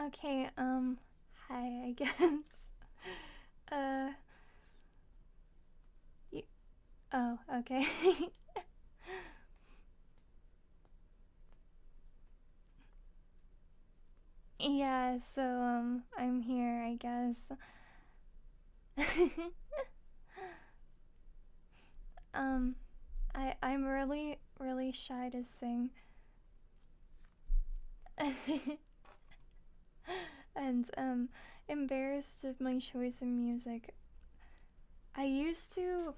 Okay, hi, I guess. Uh, oh, okay. Yeah, so, I'm here, I guess. um, I'm really shy to sing. And, embarrassed of my choice in music. I used to.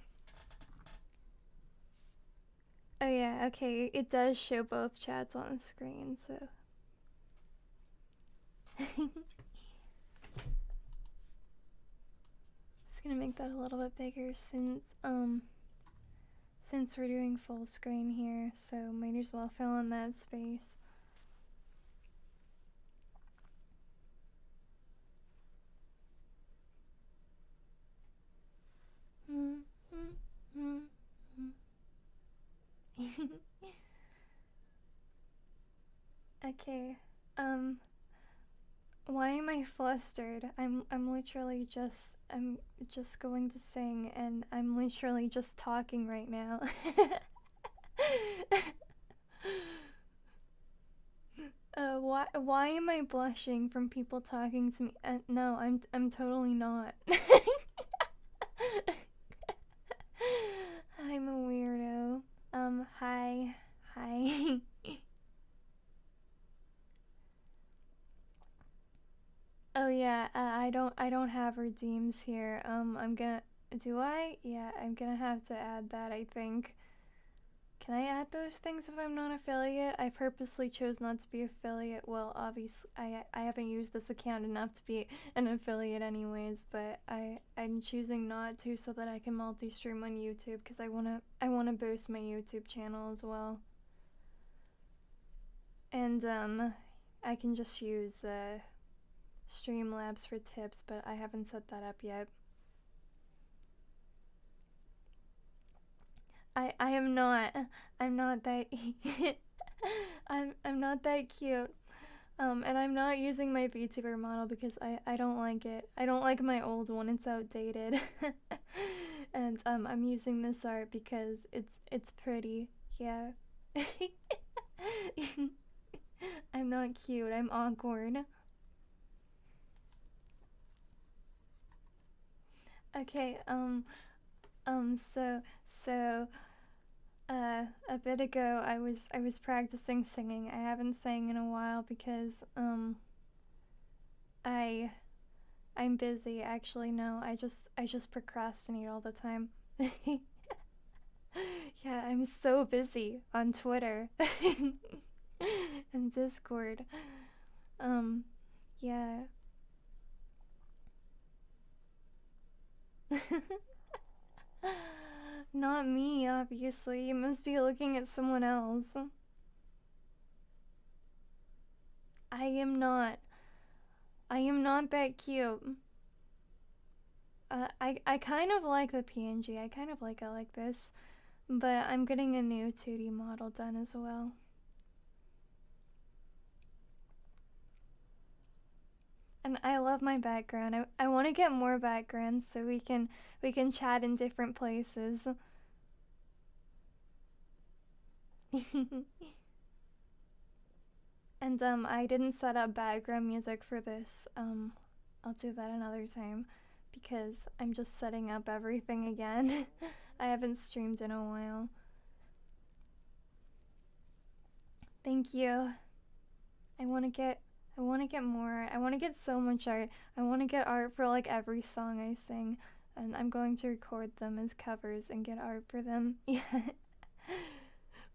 Oh, yeah, okay, it does show both chats on the screen, so. Just gonna make that a little bit bigger since we're doing full screen here, so might as well fill in that space. Okay, why am I flustered? I'm literally I'm just going to sing, and I'm literally just talking right now. Why am I blushing from people talking to me? No, I'm totally not. I'm a weirdo. Hi. Hi. Oh yeah, I don't have redeems here. I'm gonna, do I? Yeah, I'm gonna have to add that, I think. Can I add those things if I'm not affiliate? I purposely chose not to be affiliate. Well, obviously, I haven't used this account enough to be an affiliate anyways, but I'm choosing not to so that I can multi-stream on YouTube because I wanna boost my YouTube channel as well. And I can just use Streamlabs for tips, but I haven't set that up yet. I am not. I'm not that. I'm not that cute. And I'm not using my VTuber model because I don't like it. I don't like my old one. It's outdated. And I'm using this art because it's pretty. Yeah. I'm not cute. I'm awkward. Okay. So a bit ago I was practicing singing. I haven't sang in a while because I I'm busy. Actually, no. I just procrastinate all the time. Yeah, I'm so busy on Twitter and Discord. Um yeah. Not me, obviously. You must be looking at someone else. I am not. I am not that cute. I kind of like the PNG. I kind of like it like this. But I'm getting a new 2D model done as well. And I love my background. I want to get more backgrounds so we can chat in different places. And I didn't set up background music for this. I'll do that another time because I'm just setting up everything again. I haven't streamed in a while. Thank you. I want to get more. I want to get so much art. I want to get art for like every song I sing, and I'm going to record them as covers and get art for them. Yeah.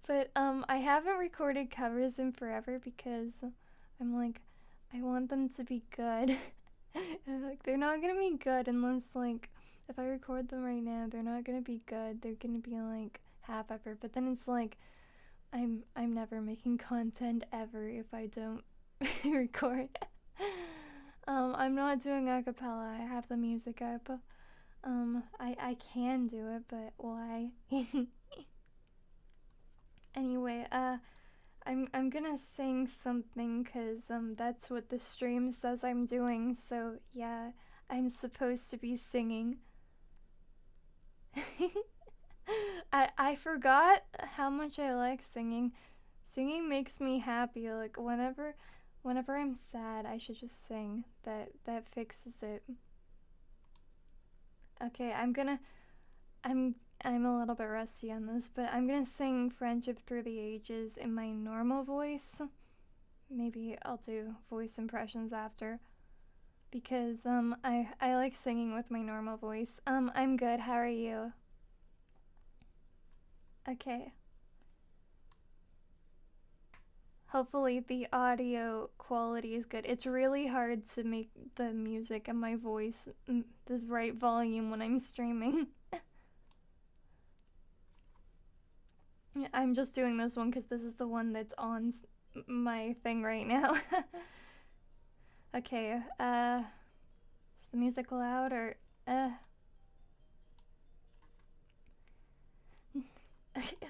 But I haven't recorded covers in forever because I'm like, I want them to be good. And, like, they're not gonna be good unless, like, if I record them right now, they're not gonna be good. They're gonna be like half effort. But then it's like I'm never making content ever if I don't record. I'm not doing a cappella. I have the music up. I can do it, but why? Anyway, I'm gonna sing something because that's what the stream says I'm doing, so yeah, I'm supposed to be singing. I forgot how much I like singing. Singing makes me happy. Like whenever I'm sad, I should just sing. That fixes it. Okay, I'm a little bit rusty on this, but I'm gonna sing Friendship Through the Ages in my normal voice. Maybe I'll do voice impressions after. Because I like singing with my normal voice. I'm good, how are you? Okay. Hopefully the audio quality is good. It's really hard to make the music and my voice the right volume when I'm streaming. I'm just doing this one because this is the one that's on my thing right now. Okay, is the music loud or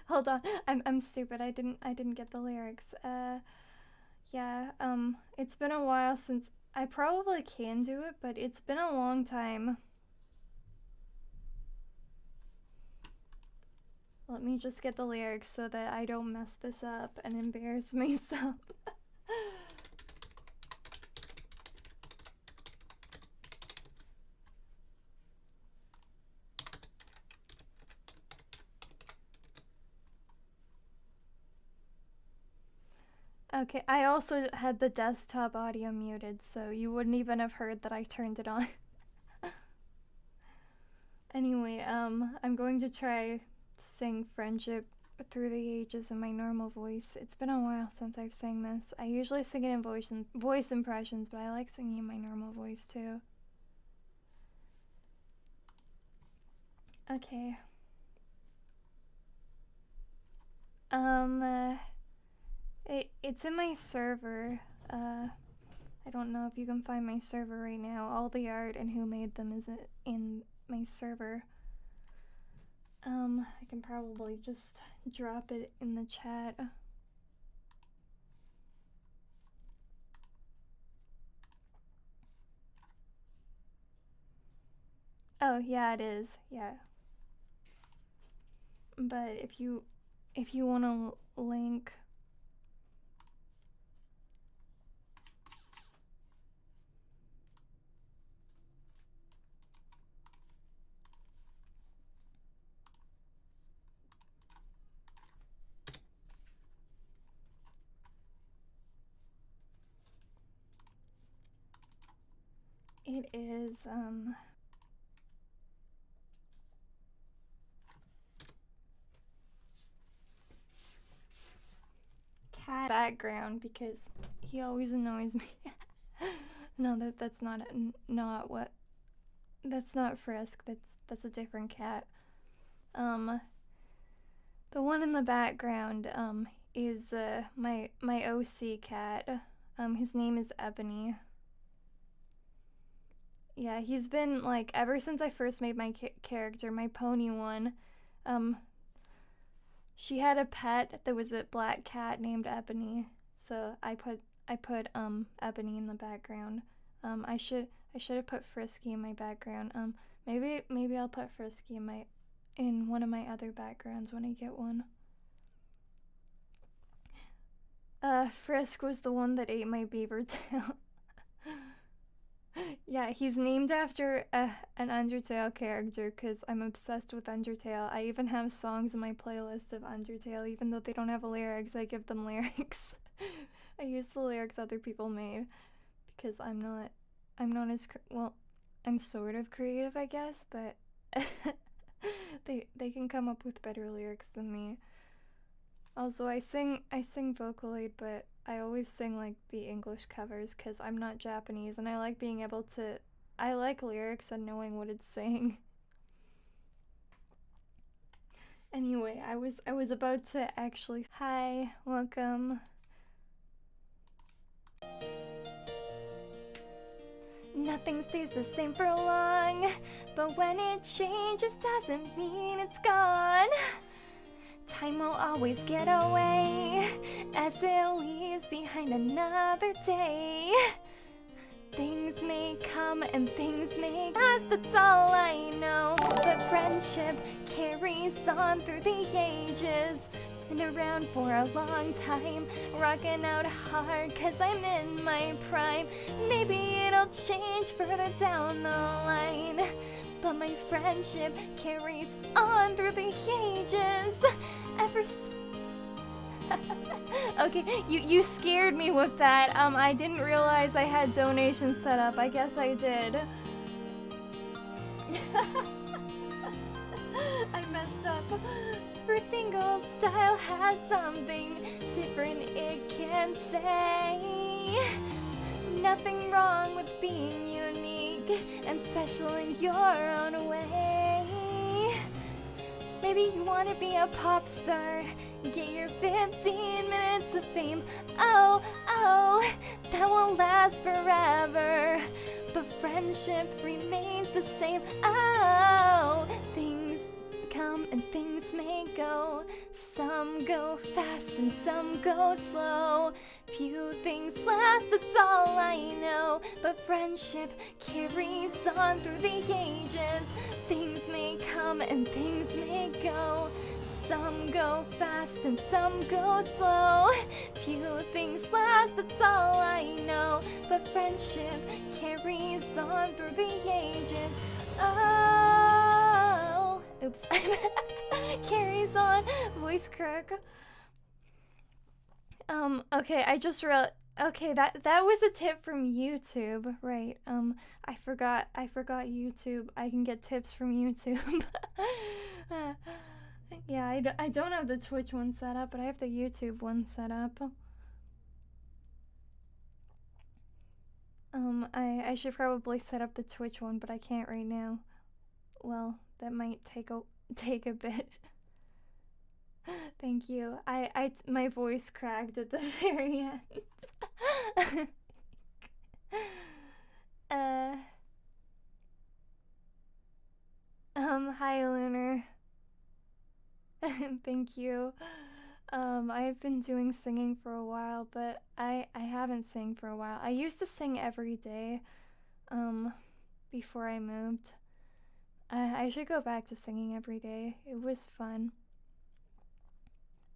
hold on, I'm stupid. I didn't get the lyrics. Yeah, it's been a while since I probably can do it, but it's been a long time. Let me just get the lyrics so that I don't mess this up and embarrass myself. Okay, I also had the desktop audio muted, so you wouldn't even have heard that I turned it on. Anyway, I'm going to try to sing Friendship Through the Ages in my normal voice. It's been a while since I've sang this. I usually sing it in voice impressions, but I like singing in my normal voice too. Okay. It's in my server. I don't know if you can find my server right now. All the art and who made them is in my server. I can probably just drop it in the chat. Oh, yeah, it is. Yeah. But if you want to link, it is cat background because he always annoys me. No, that's not what. That's not Frisk. That's a different cat. The one in the background is my OC cat. His name is Ebony. Yeah, he's been like ever since I first made my character, my pony one. She had a pet that was a black cat named Ebony, so I put Ebony in the background. I should have put Frisky in my background. Maybe I'll put Frisky in one of my other backgrounds when I get one. Frisk was the one that ate my beaver tail. Yeah, he's named after an Undertale character because I'm obsessed with Undertale. I even have songs in my playlist of Undertale, even though they don't have lyrics. I give them lyrics. I use the lyrics other people made because I'm not as well. I'm sort of creative, I guess, but they can come up with better lyrics than me. Also, I sing Vocaloid, but I always sing like the English covers because I'm not Japanese and I like being able to. I like lyrics and knowing what it's saying. Anyway, I was about to actually. Hi, welcome. Nothing stays the same for long, but when it changes doesn't mean it's gone. time will always get away as it leaves behind another day. Things may come and things may pass, that's all I know. But friendship carries on through the ages. Been around for a long time, rocking out hard cause I'm in my prime. Maybe it'll change further down the line, but my friendship carries on through the ages. Okay, you scared me with that. I didn't realize I had donations set up. I guess I did. I messed up. Every single style has something different it can say. Nothing wrong with being unique and special in your own way. Maybe you want to be a pop star, get your 15 minutes of fame. Oh, that won't last forever, but friendship remains the same. Oh, things come and things may go. Some go fast and some go slow. Few things last, that's all I know. But friendship carries on through the ages. Things may come and things may go. Some go fast and some go slow. Few things last, that's all I know. But friendship carries on through the ages. Oh, oops. Carries on. Voice crack. Okay, I just realized. Okay, that was a tip from YouTube, right? I forgot YouTube. I can get tips from YouTube. Yeah, I don't have the Twitch one set up, but I have the YouTube one set up. I should probably set up the Twitch one, but I can't right now. Well, that might take a bit. Thank you. My voice cracked at the very end. Hi Lunar. Thank you. I've been doing singing for a while, but I haven't sang for a while. I used to sing every day, before I moved. I should go back to singing every day. It was fun.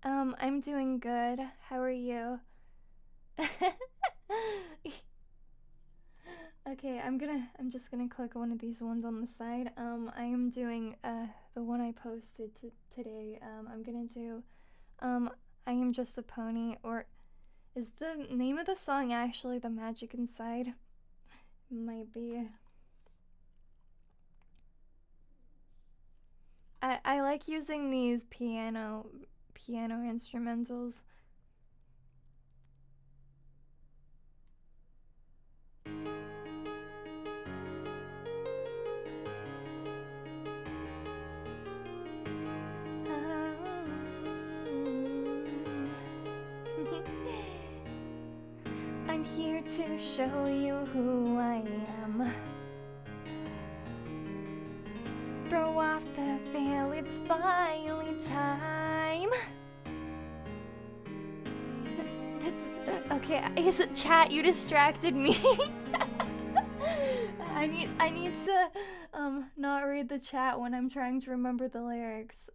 I'm doing good. How are you? Okay, I'm just gonna click one of these ones on the side. I am doing, the one I posted today. I'm gonna do, I Am Just a Pony, or is the name of the song actually The Magic Inside? Might be. I like using these piano instrumentals. I'm here to show you who I am. Throw off the veil, it's finally time. Okay, is it chat? You distracted me. I need to not read the chat when I'm trying to remember the lyrics.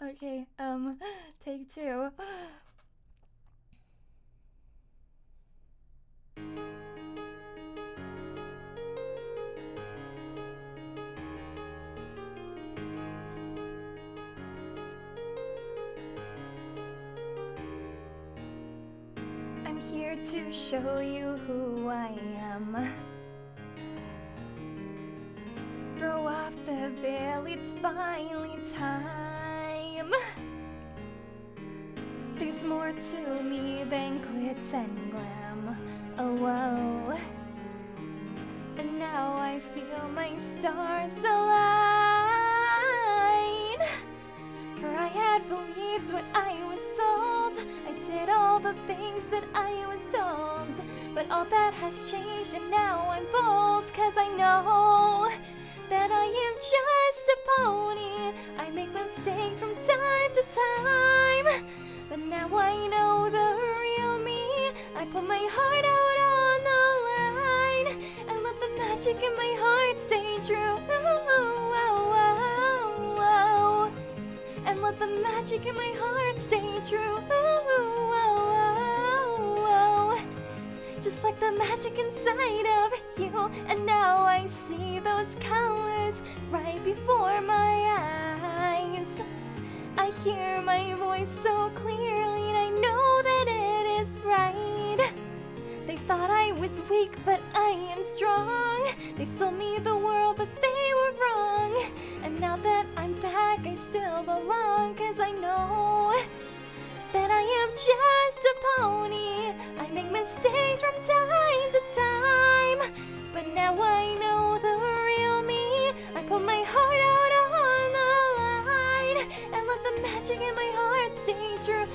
Okay, take two. I'm here to show you who I am. Throw off the veil, it's finally time. There's more to me than glitz and glam. Oh, whoa. And now I feel my stars align. For I had believed what I was sold. I did all the things that I was told. But all that has changed and now I'm bold. 'Cause I know that I am just a pony. I make mistakes from time to time, but now I know the real me. I put my heart out on the line and let the magic in my heart stay true. And let the magic in my heart stay true. Just like the magic inside of you. And now I see those colors right before my eyes. I hear my voice so clearly, and I know that it is right. They thought I was weak, but I am strong. They sold me the world, but they were wrong. And now that I'm back, I still belong, 'cause I know that I am just a pony. I make mistakes from time to time, but now I know the real me. I put my heart out on the line and let the magic in my heart stay true.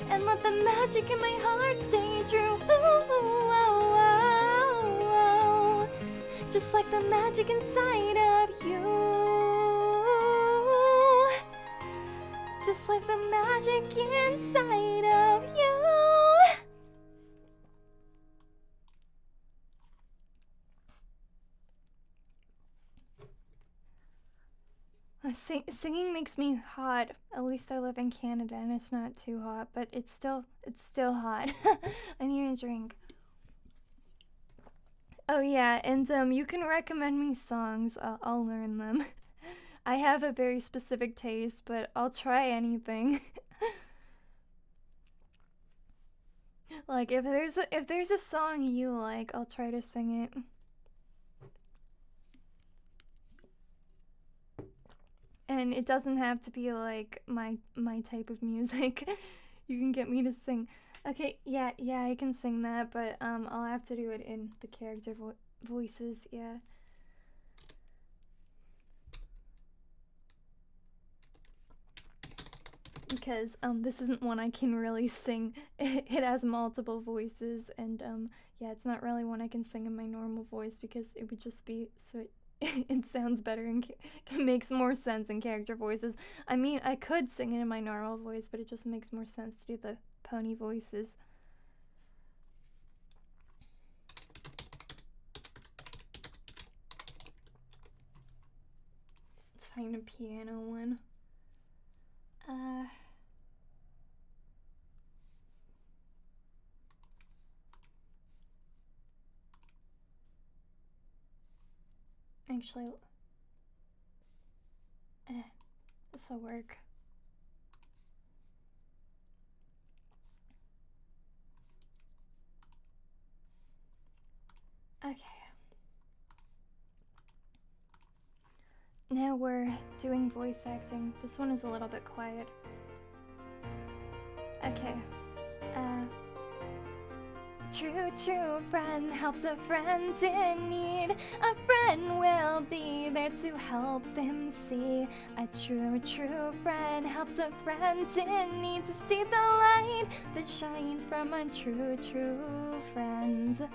And let the magic in my heart stay true. Just like the magic inside of you. Just like the magic inside of you. Singing makes me hot. At least I live in Canada and it's not too hot, but it's still hot. I need a drink. Oh yeah, and you can recommend me songs. I'll learn them. I have a very specific taste, but I'll try anything. Like if there's a song you like, I'll try to sing it. And it doesn't have to be like my type of music. You can get me to sing. Okay, yeah, I can sing that, but I'll have to do it in the character voices, yeah. Because this isn't one I can really sing. It has multiple voices, and yeah, it's not really one I can sing in my normal voice because it would just be so it sounds better and makes more sense in character voices. I mean, I could sing it in my normal voice, but it just makes more sense to do the pony voices. Let's find a piano one. Actually, this'll work. Okay. Now we're doing voice acting. This one is a little bit quiet. Okay. True friend helps a friend in need. A friend will be there to help them see. A true friend helps a friend in need to see the light that shines from a true friend.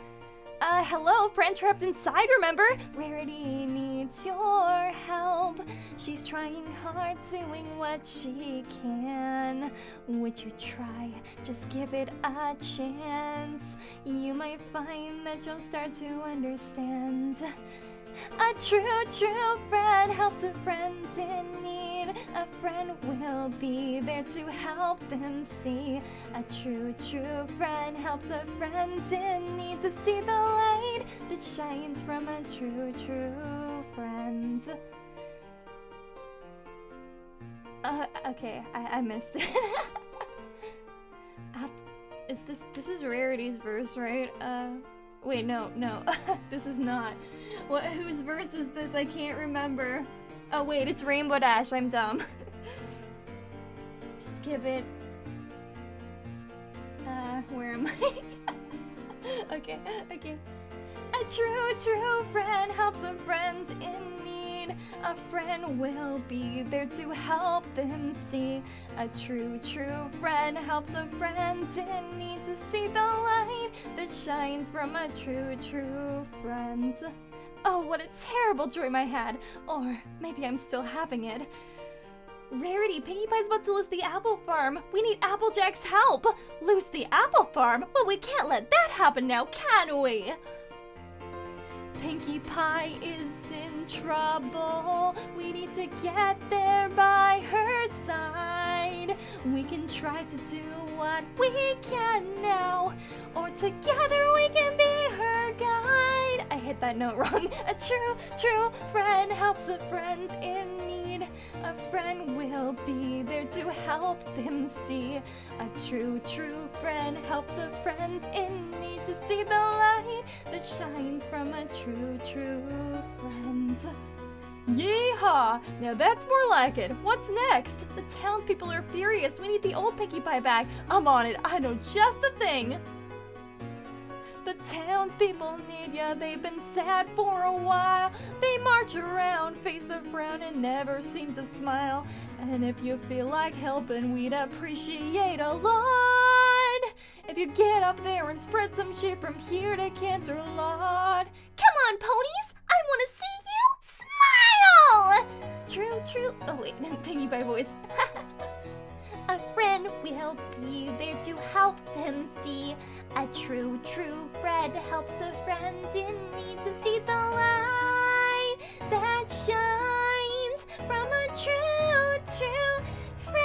Hello, friend trapped inside, remember? Rarity needs your help. She's trying hard, doing what she can. Would you try? Just give it a chance. You might find that you'll start to understand. A true friend helps a friend in need. A friend will be there to help them see. A true friend helps a friend in need to see the light that shines from a true friend. Okay, I missed it. This is Rarity's verse, right? Wait, no. This is not. Whose verse is this? I can't remember. Oh wait, it's Rainbow Dash. I'm dumb. Just give it. Where am I? Okay. A true friend helps a friend in need. need. A friend will be there to help them see. A true friend helps a friend in need to see the light that shines from a true friend. Oh, what a terrible dream I had. Or maybe I'm still having it. Rarity, Pinkie Pie's about to lose the apple farm. We need Applejack's help. Lose the apple farm? Well, we can't let that happen now, can we? Pinkie Pie is in trouble. We need to get there by her side. We can try to do what we can now, or together we can be her guide. I hit that note wrong. A true friend helps a friend in need. A friend will be there to help them see. A true friend helps a friend in need to see the light that shines from a true friend. Yeehaw! Now that's more like it. What's next? The townspeople are furious. We need the old Pinkie Pie back. I'm on it. I know just the thing. The townspeople need ya. They've been sad for a while. They march around, face a frown, and never seem to smile. And if you feel like helping, we'd appreciate a lot if you get up there and spread some shit from here to Canterlot. Come on, ponies! I want to see you smile! True. Oh wait, Pinkie Pie voice. A friend will be there to help them see. A true friend helps a friend in need to see the light that shines from a true friend.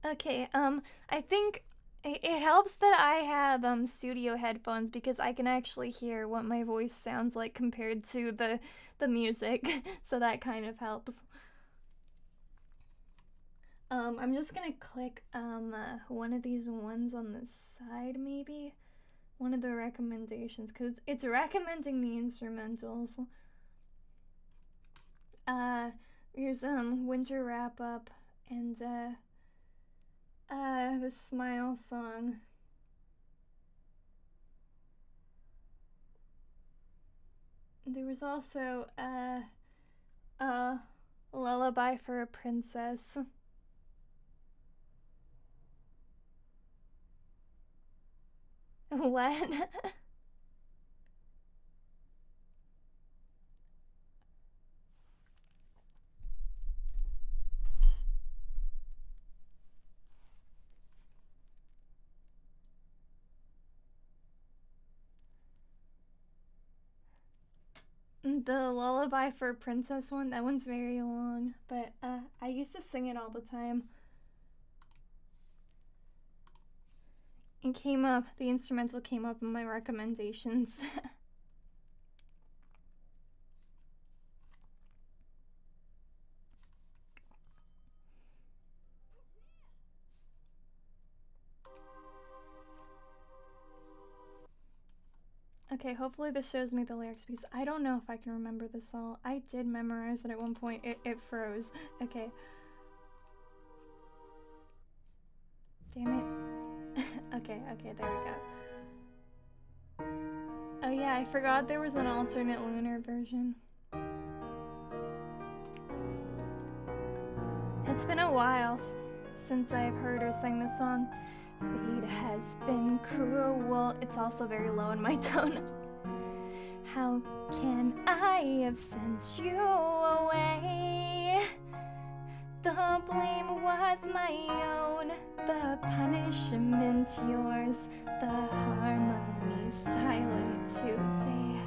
Okay, I think it helps that I have studio headphones because I can actually hear what my voice sounds like compared to the music, so that kind of helps. I'm just gonna click one of these ones on the side, maybe one of the recommendations, because it's recommending the instrumentals. Here's Winter Wrap Up and the Smile song. There was also Lullaby for a Princess. What? The Lullaby for a Princess one, that one's very long, but I used to sing it all the time. It came up, the instrumental came up in my recommendations. Okay, hopefully this shows me the lyrics because I don't know if I can remember this all. I did memorize it at one point. It froze. Okay. Damn it. Okay, there we go. Oh yeah, I forgot there was an alternate lunar version. It's been a while since I've heard her sing this song. Fate has been cruel. It's also very low in my tone. How can I have sent you away? The blame was my own, the punishment yours, the harmony silent today.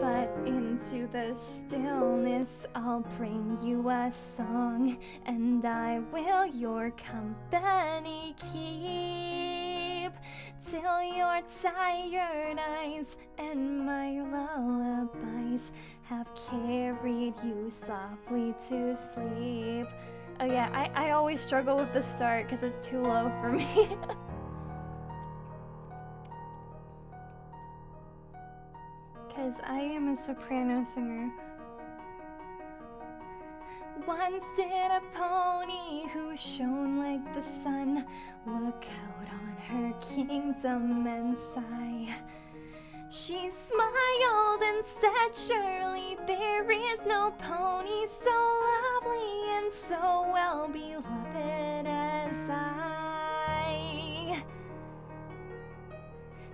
But into the stillness I'll bring you a song, and I will your company keep, till your tired eyes and my lullabies have carried you softly to sleep. Oh yeah, I always struggle with the start because it's too low for me. because I am a soprano singer. Once did a pony who shone like the sun look out on her kingdom and sigh. She smiled and said, surely there is no pony so lovely and so well beloved as I.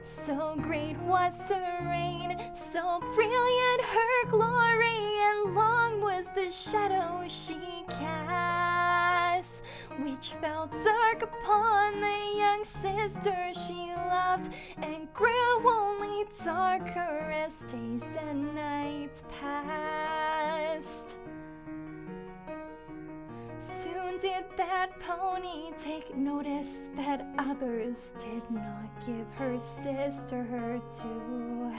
So great was her reign, so brilliant her glory, and long was the shadow she cast, which fell dark upon the young sister she loved, and grew only darker as days and nights passed. Soon did that pony take notice that others did not give her sister her due,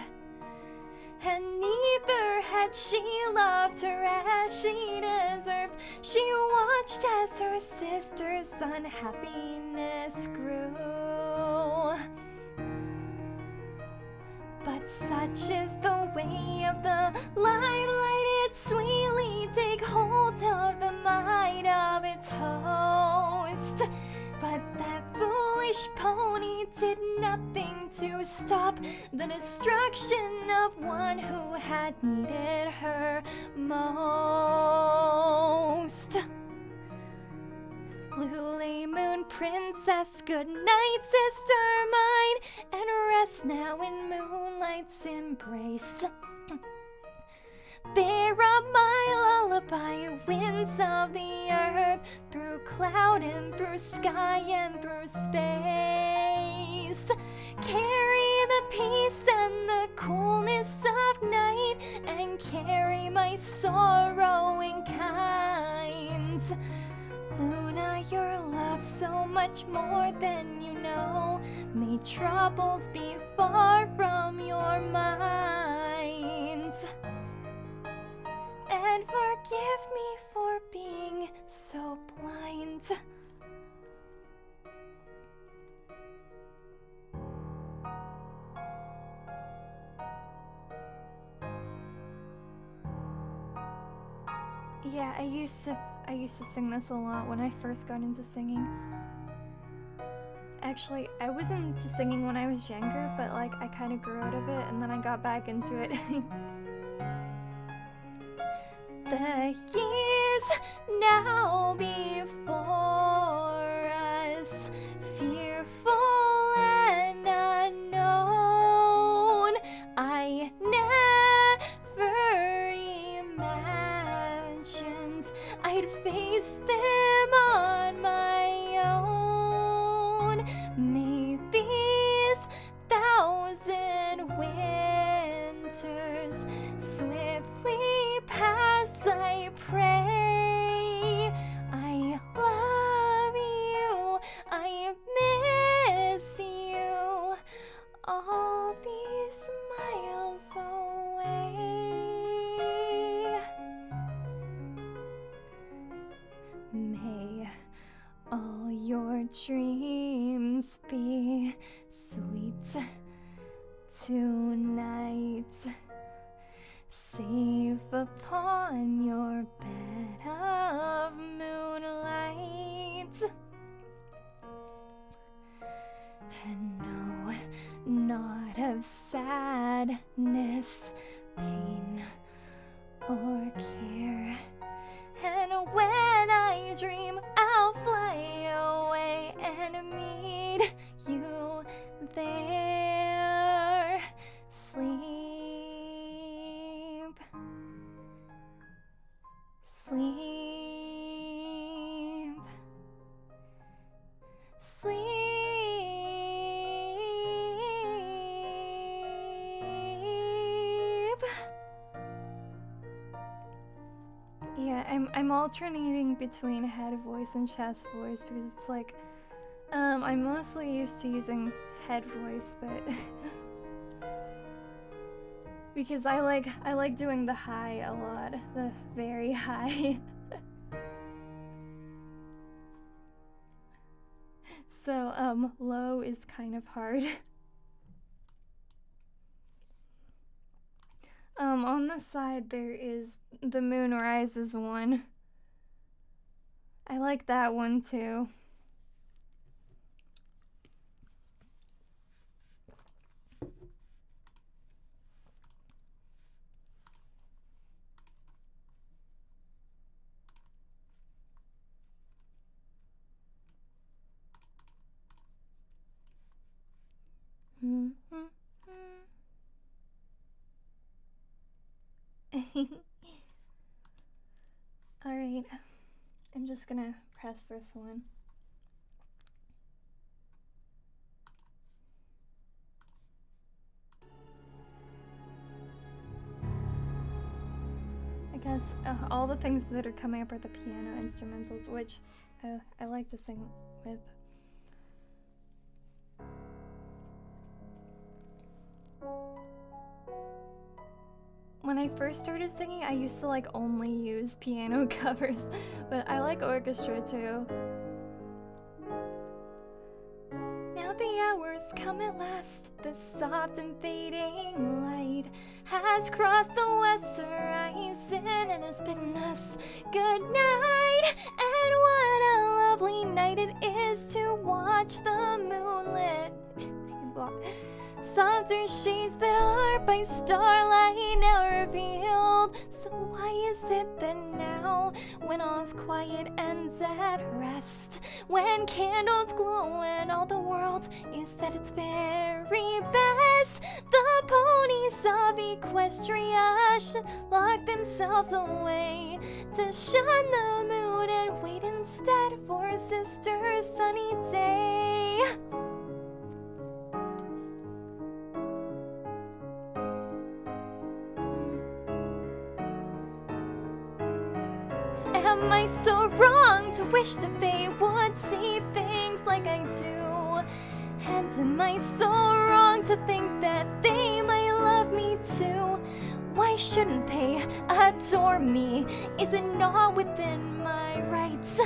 and neither had she loved her as she deserved. She watched as her sister's unhappiness grew. But such is the way of the limelight, it sweetly take hold of the might of its host. But that foolish pony did nothing to stop the destruction of one who had needed her most. Lily Moon Princess, good night, sister mine, and rest now in moonlight's embrace. Bear up my lullaby, winds of the earth, through cloud and through sky and through space. Carry the peace and the coolness of night, and carry my sorrow in kind. Luna, your love so much more than you know. May troubles be far from your mind. And forgive me for being so blind. Yeah, I used to sing this a lot when I first got into singing. Actually, I was into singing when I was younger, but like I kind of grew out of it and then I got back into it. The years now before us, fearful and unknown, I never imagined I'd face them on my own. May these thousand winters swiftly pass, I pray. I love you, I miss you, all these miles away. May all your dreams be sweet tonight, safe upon your bed of moonlight. And no, not of sadness, pain, or care. And when I dream, I'll fly away and meet you there. Sleep, sleep, sleep. Yeah, I'm alternating between head voice and chest voice because it's like, I'm mostly used to using head voice, but because I like doing the high a lot, the very high. So low is kind of hard. On the side there is the moon rises one. I like that one too. Alright, I'm just gonna press this one. I guess all the things that are coming up are the piano instrumentals, which I like to sing with. When I first started singing, I used to like only use piano covers, but I like orchestra too. Now the hours come at last, the soft and fading light has crossed the western horizon and has bidden us good night. And what a lovely night it is to watch the moonlit softer shades that are by starlight now revealed. So why is it that now, when all is quiet and at rest, when candles glow and all the world is at its very best, the ponies of Equestria should lock themselves away to shun the moon and wait instead for Sister Sunny Day? Am I so wrong to wish that they would see things like I do? And am I so wrong to think that they might love me too? Why shouldn't they adore me? Is it not within my rights?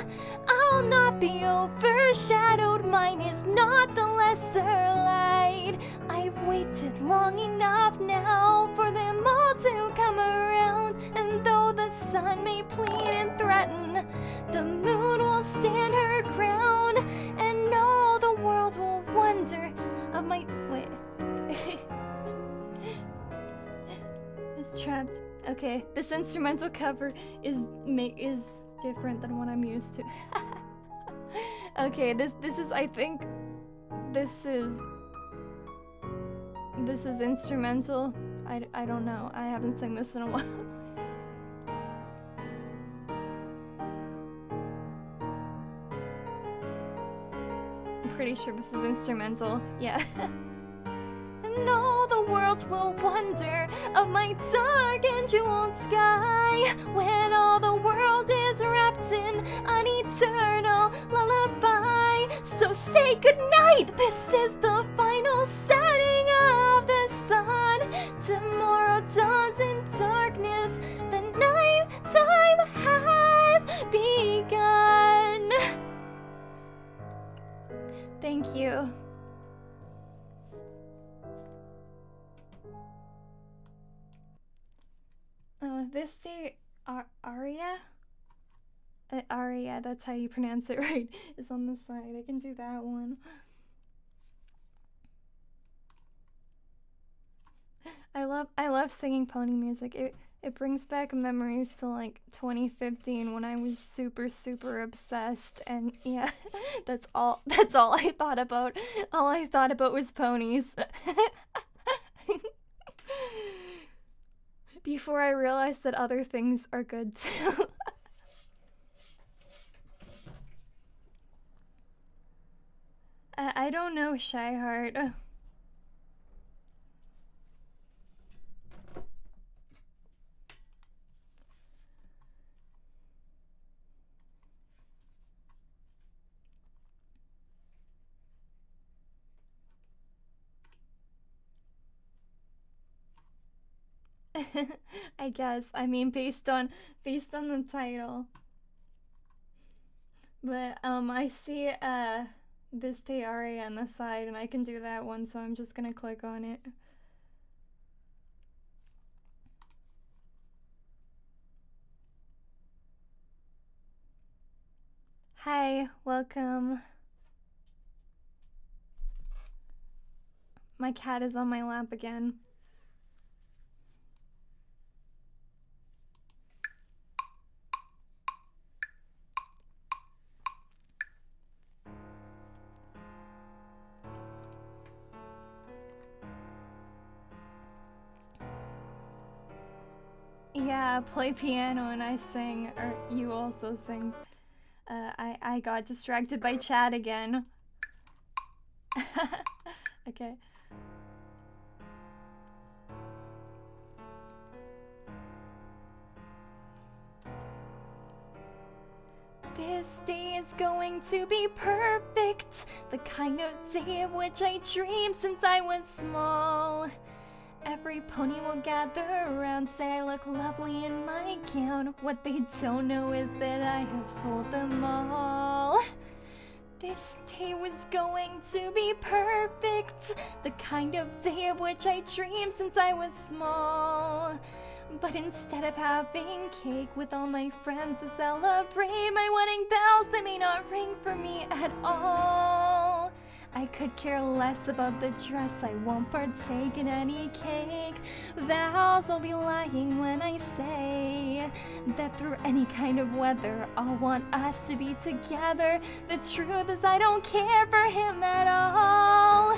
I'll not be overshadowed, mine is not the lesser light. I've waited long enough now for them all to come around, and though the sun may plead and threaten, the moon will stand her ground, and all the world will wonder of my... wait. It's trapped. Okay, this instrumental cover is different than what I'm used to. Okay, this is, I think, this is instrumental. I don't know. I haven't sung this in a while. I'm pretty sure this is instrumental. Yeah. And all the world will wonder of my dark and jeweled sky, when all the world is wrapped in an eternal lullaby. So say goodnight, this is the final setting of the sun. Tomorrow dawns in darkness, the night time has begun. Thank you. This day, Aria? Aria, that's how you pronounce it right, is on the side. I can do that one. I love singing pony music. It brings back memories to like 2015 when I was super obsessed, and yeah, that's all I thought about. All I thought about was ponies. Before I realized that other things are good too. I don't know, Shy Heart. I guess. I mean, based on the title. But I see this day Aria on the side, and I can do that one, so I'm just gonna click on it. welcome. My cat is on my lap again. Yeah, play piano and I sing, or you also sing. I got distracted by chat again. Okay. This day is going to be perfect, the kind of day of which I dreamed since I was small. Every pony will gather around, say I look lovely in my gown. What they don't know is that I have fooled them all. This day was going to be perfect, the kind of day of which I dreamed since I was small. But instead of having cake with all my friends to celebrate my wedding bells, they may not ring for me at all. I could care less about the dress, I won't partake in any cake. Vows will be lying when I say that through any kind of weather, I'll want us to be together. The truth is I don't care for him at all.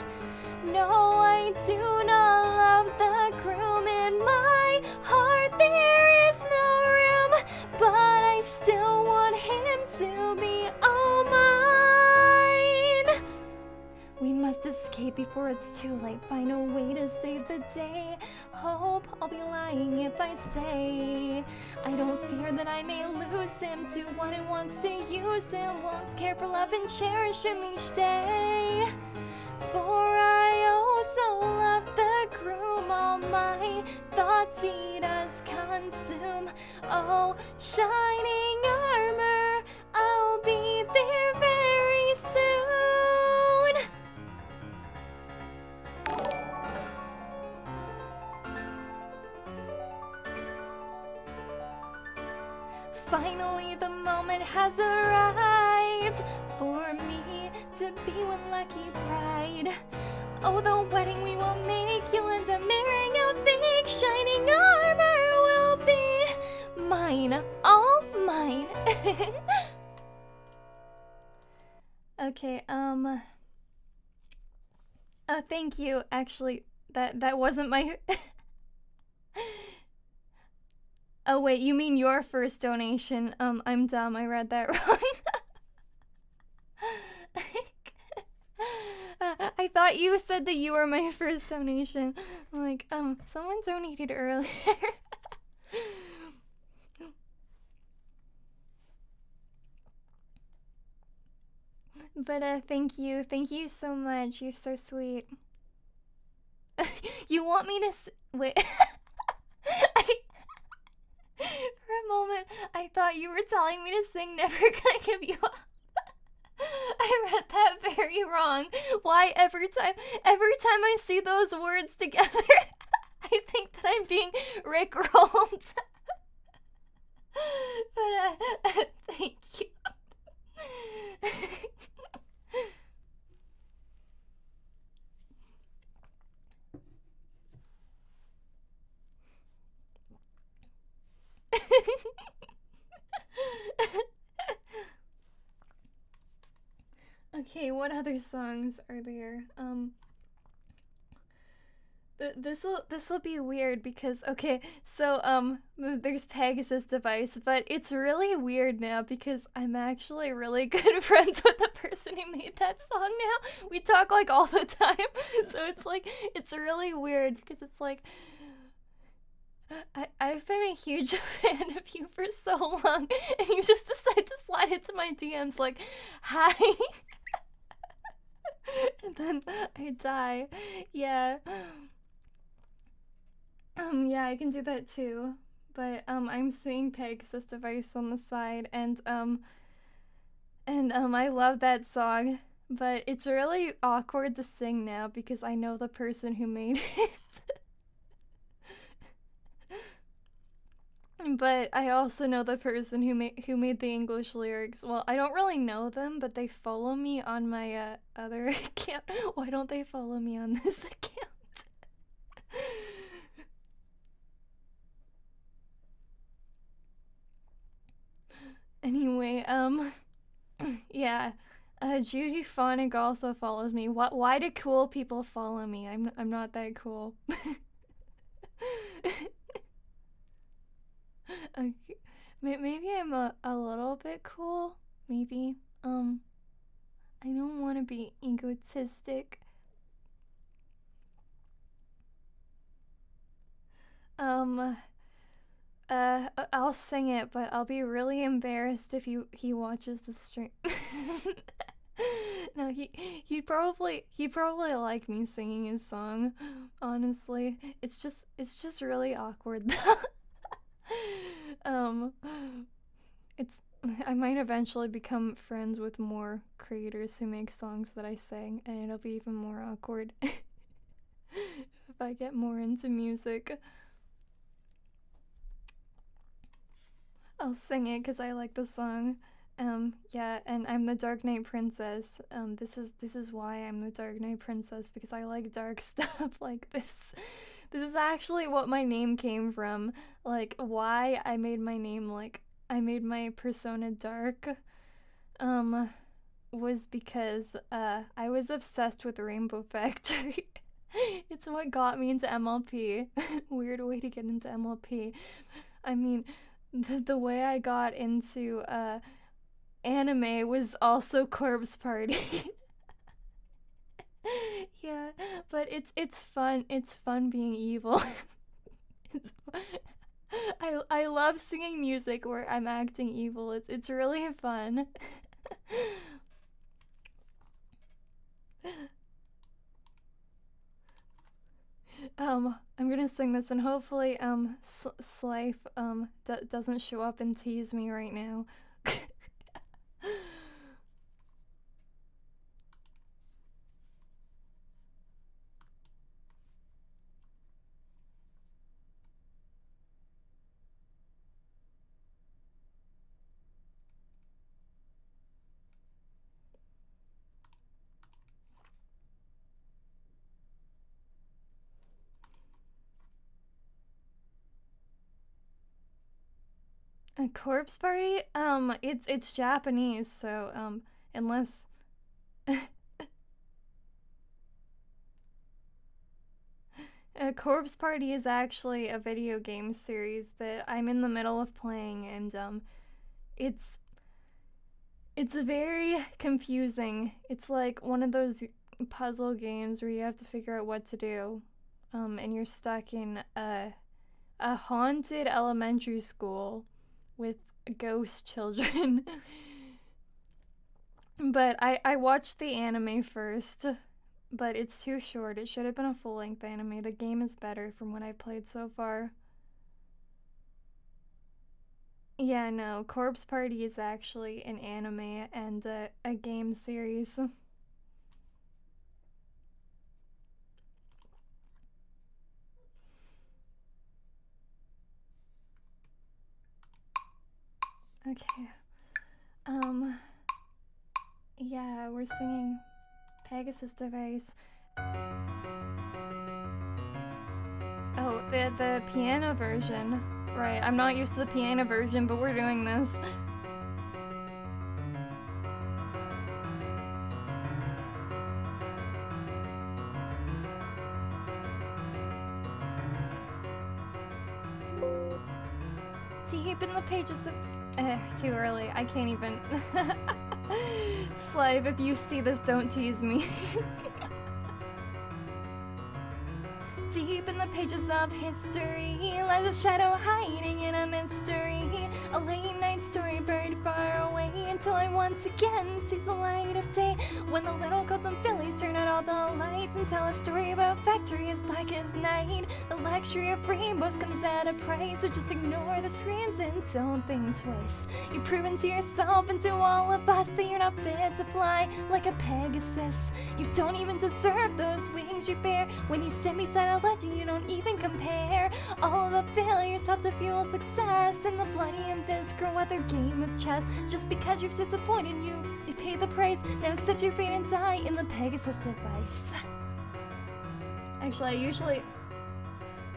No, I do not love the groom. In my heart there is no room, but I still want him to be all mine. We must escape before it's too late, find a way to save the day. Hope I'll be lying if I say I don't fear that I may lose him to one who wants to use him, won't care for love and cherish him each day. For I also love the groom, all my thoughts he does consume. Oh, shining armor, I'll be there very soon. Finally the moment has arrived for me to be one lucky bride. Oh, the wedding we will make, you'll end up marrying a fake. Shining armor will be mine, all mine. Okay, thank you. Actually, that wasn't my... Oh wait, you mean your first donation? I'm dumb, I read that wrong. I thought you said that you were my first donation. Like, someone donated earlier. But, thank you so much, you're so sweet. You want me to wait. For a moment, I thought you were telling me to sing Never Gonna Give You Up. I read that very wrong. Why every time I see those words together, I think that I'm being rickrolled. But, thank you. Okay, what other songs are there? This'll be weird because, okay, so, there's Pegasus Device, but it's really weird now because I'm actually really good friends with the person who made that song now. We talk, like, all the time, so it's, like, it's really weird because it's, like, I've been a huge fan of you for so long, and you just decide to slide into my DMs like, hi, and then I die. Yeah. Yeah, I can do that too. But, I'm seeing Pegasus Device on the side, and I love that song, but it's really awkward to sing now because I know the person who made it. But I also know the person who made the English lyrics. Well, I don't really know them, but they follow me on my other account. Why don't they follow me on this account? Anyway, yeah. Judy Phonic also follows me. Why do cool people follow me? I'm not that cool. Okay. Maybe I'm a little bit cool. Maybe. I don't want to be egotistic. I'll sing it, but I'll be really embarrassed if he watches the stream. No, he'd probably like me singing his song. Honestly, it's just really awkward. I might eventually become friends with more creators who make songs that I sing, and it'll be even more awkward if I get more into music. I'll sing it because I like the song. Yeah, and I'm the DarkNightPrincess. This is why I'm the DarkNightPrincess, because I like dark stuff like this. This is actually what my name came from. Like, why I made my name, like, I made my persona dark, was because, I was obsessed with Rainbow Factory. It's what got me into MLP. Weird way to get into MLP. I mean, the way I got into, anime was also Corpse Party. Yeah, but it's fun. It's fun being evil. I love singing music where I'm acting evil. It's really fun. I'm gonna sing this, and hopefully Slife doesn't show up and tease me right now. A Corpse Party? It's Japanese, so unless a Corpse Party is actually a video game series that I'm in the middle of playing, and it's very confusing. It's like one of those puzzle games where you have to figure out what to do, and you're stuck in a haunted elementary school with ghost children. But I watched the anime first, but it's too short. It should have been a full-length anime. The game is better from what I've played so far. Yeah, no, Corpse Party is actually an anime and a game series. Okay. Yeah, we're singing Pegasus Device. Oh, the piano version. Right, I'm not used to the piano version, but we're doing this. Deep in the pages of... too early. I can't even... Slave, if you see this, don't tease me. Deep in the pages of history lies a shadow hiding in a mystery. A late night story buried far away until I once again sees the light of day. When the little goats and fillies turn out all the lights and tell a story of a factory as black as night. The luxury of rainbows comes at a price, so just ignore the screams and don't think twice. You've proven to yourself and to all of us that you're not fit to fly like a Pegasus. You don't even deserve those wings you bear. When you stand beside a legend, you don't even compare. All of the failures help to fuel success, and the bloody abyss grow at their game of chess. Just because you've disappointed you paid the price. Now accept your fate and die in the Pegasus device. Actually,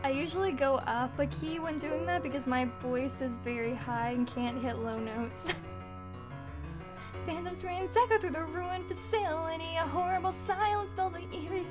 I usually go up a key when doing that because my voice is very high and can't hit low notes. Phantoms rain echo through the ruined facility. A horrible silence filled the eerie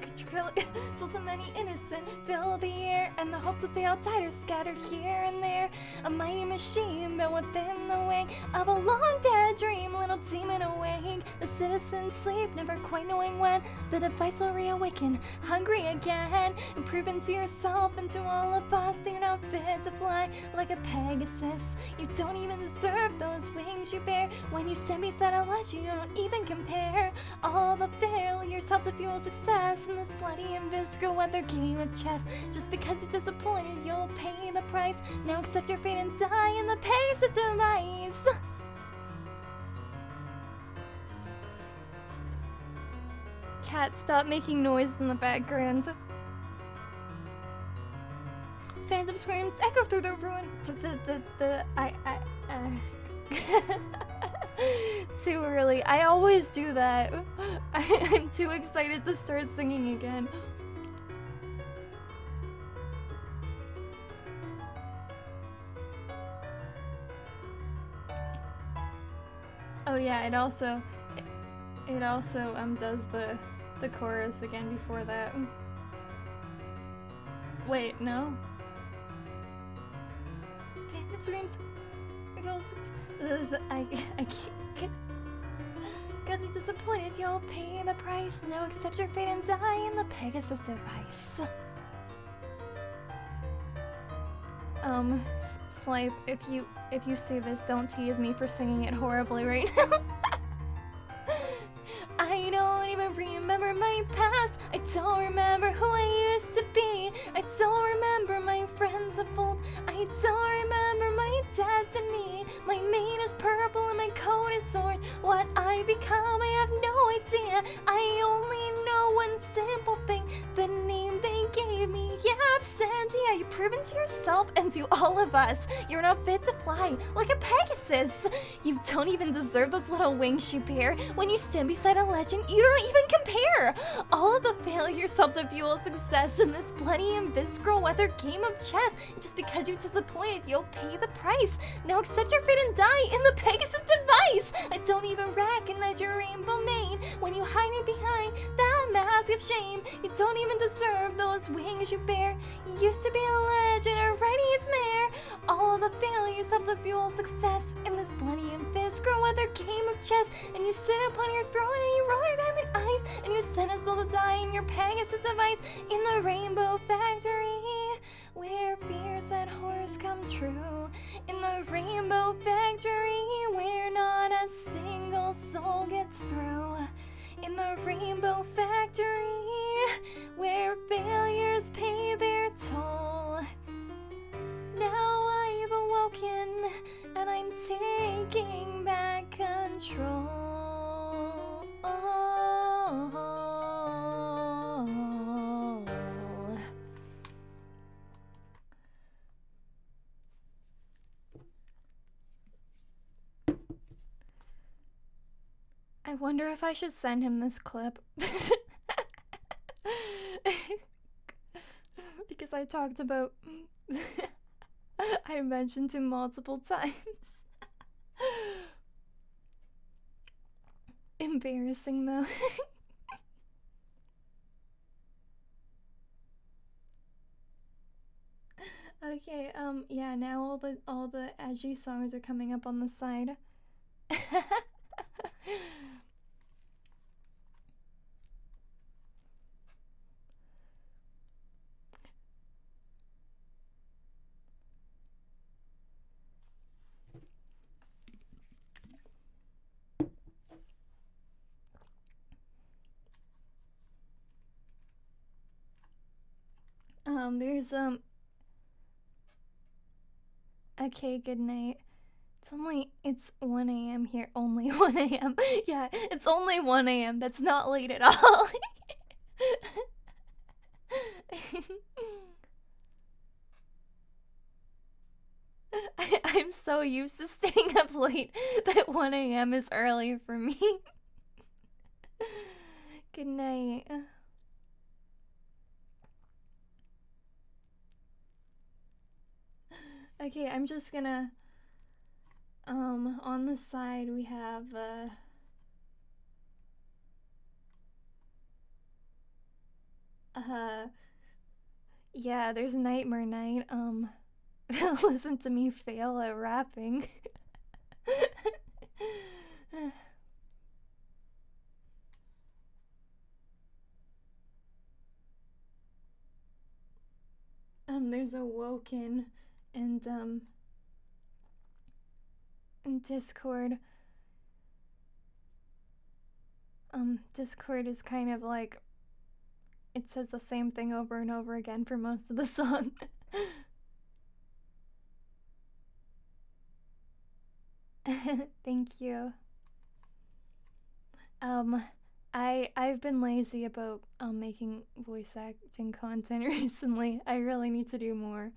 so many innocent fill the air, and the hopes that they all died are scattered here and there. A mighty machine built within the wing of a long dead dream, little demon awake. The citizens sleep, never quite knowing when the device will reawaken, hungry again. And proven to yourself and to all of us that you're not fit to fly like a Pegasus. You don't even deserve those wings you bear. When you stand beside a legend, you don't even compare. All the failures help to fuel success, and this bloody abyss grow at their game of chess. Just because you're disappointed, you'll pay the price. Now accept your fate and die in the Pegasus device. Cat, stop making noise in the background. Phantom screams echo through the ruin. Too early. I always do that. I'm too excited to start singing again. Oh yeah, it also does the chorus again before that. Wait, no. Phantom screams. I can't. Cause you're disappointed, you'll pay the price. Now accept your fate and die in the Pegasus device. Slipe, if you see this, don't tease me for singing it horribly right now. I don't even remember my past. I don't remember who I used to be. I don't remember my friends of old. I don't remember my destiny. My mane is purple and my coat is orange. What I become, I have no idea. I only know one simple thing. The name they gave me, yeah, Absentia. You've proven to yourself and to all of us you're not fit to fly like a Pegasus. You don't even deserve those little wings you bear. When you stand beside a legend, you don't even compare. All of the failures help to fuel success in this bloody and visceral weather game of chess. And just because you're disappointed, you'll pay the price. Now accept your fate and die in the Pegasus device. I don't even recognize your rainbow mane when you hide it behind that mask of shame. You don't even deserve those wings you bear. You used to be a legend, a ready mare. All the failures help to fuel success in this bloody and visceral weather game of chess. And you sit upon your throne and you roll your diamond eyes, and you send us all to die in your Pegasus device in the Rainbow Factory, where fears and horrors come true. In the Rainbow Factory, where not a single soul gets through. In the Rainbow Factory, where failures pay their toll. Now I've awoken, and I'm taking back control. I wonder if I should send him this clip. Because I talked about... I mentioned him multiple times. Embarrassing though. Okay, yeah, now all the edgy songs are coming up on the side. there's okay, good night. It's 1 a.m. here. Only 1 a.m. Yeah, it's only 1 a.m. That's not late at all. I'm so used to staying up late that 1 a.m. is early for me. Good night. Okay, I'm just gonna on the side we have yeah, there's Nightmare Night. Listen to me fail at rapping. There's Awoken and Discord. Discord is kind of like it says the same thing over and over again for most of the song. Thank you. I've been lazy about making voice acting content recently. I really need to do more.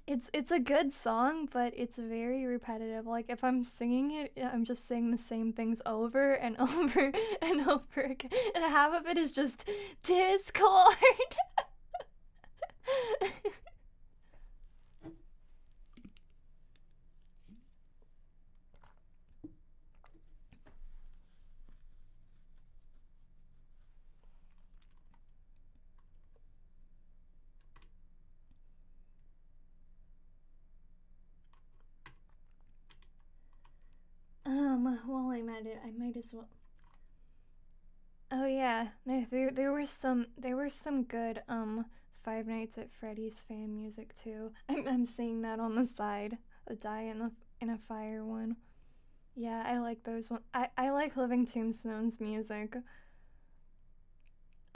It's a good song, but it's very repetitive. Like if I'm singing it, I'm just saying the same things over and over and over again. And half of it is just Discord. While I'm at it, I might as well. Oh yeah, there were some good Five Nights at Freddy's fan music too. I'm seeing that on the side, a Die in a Fire one. Yeah, I like those one. I like Living Tombstone's music.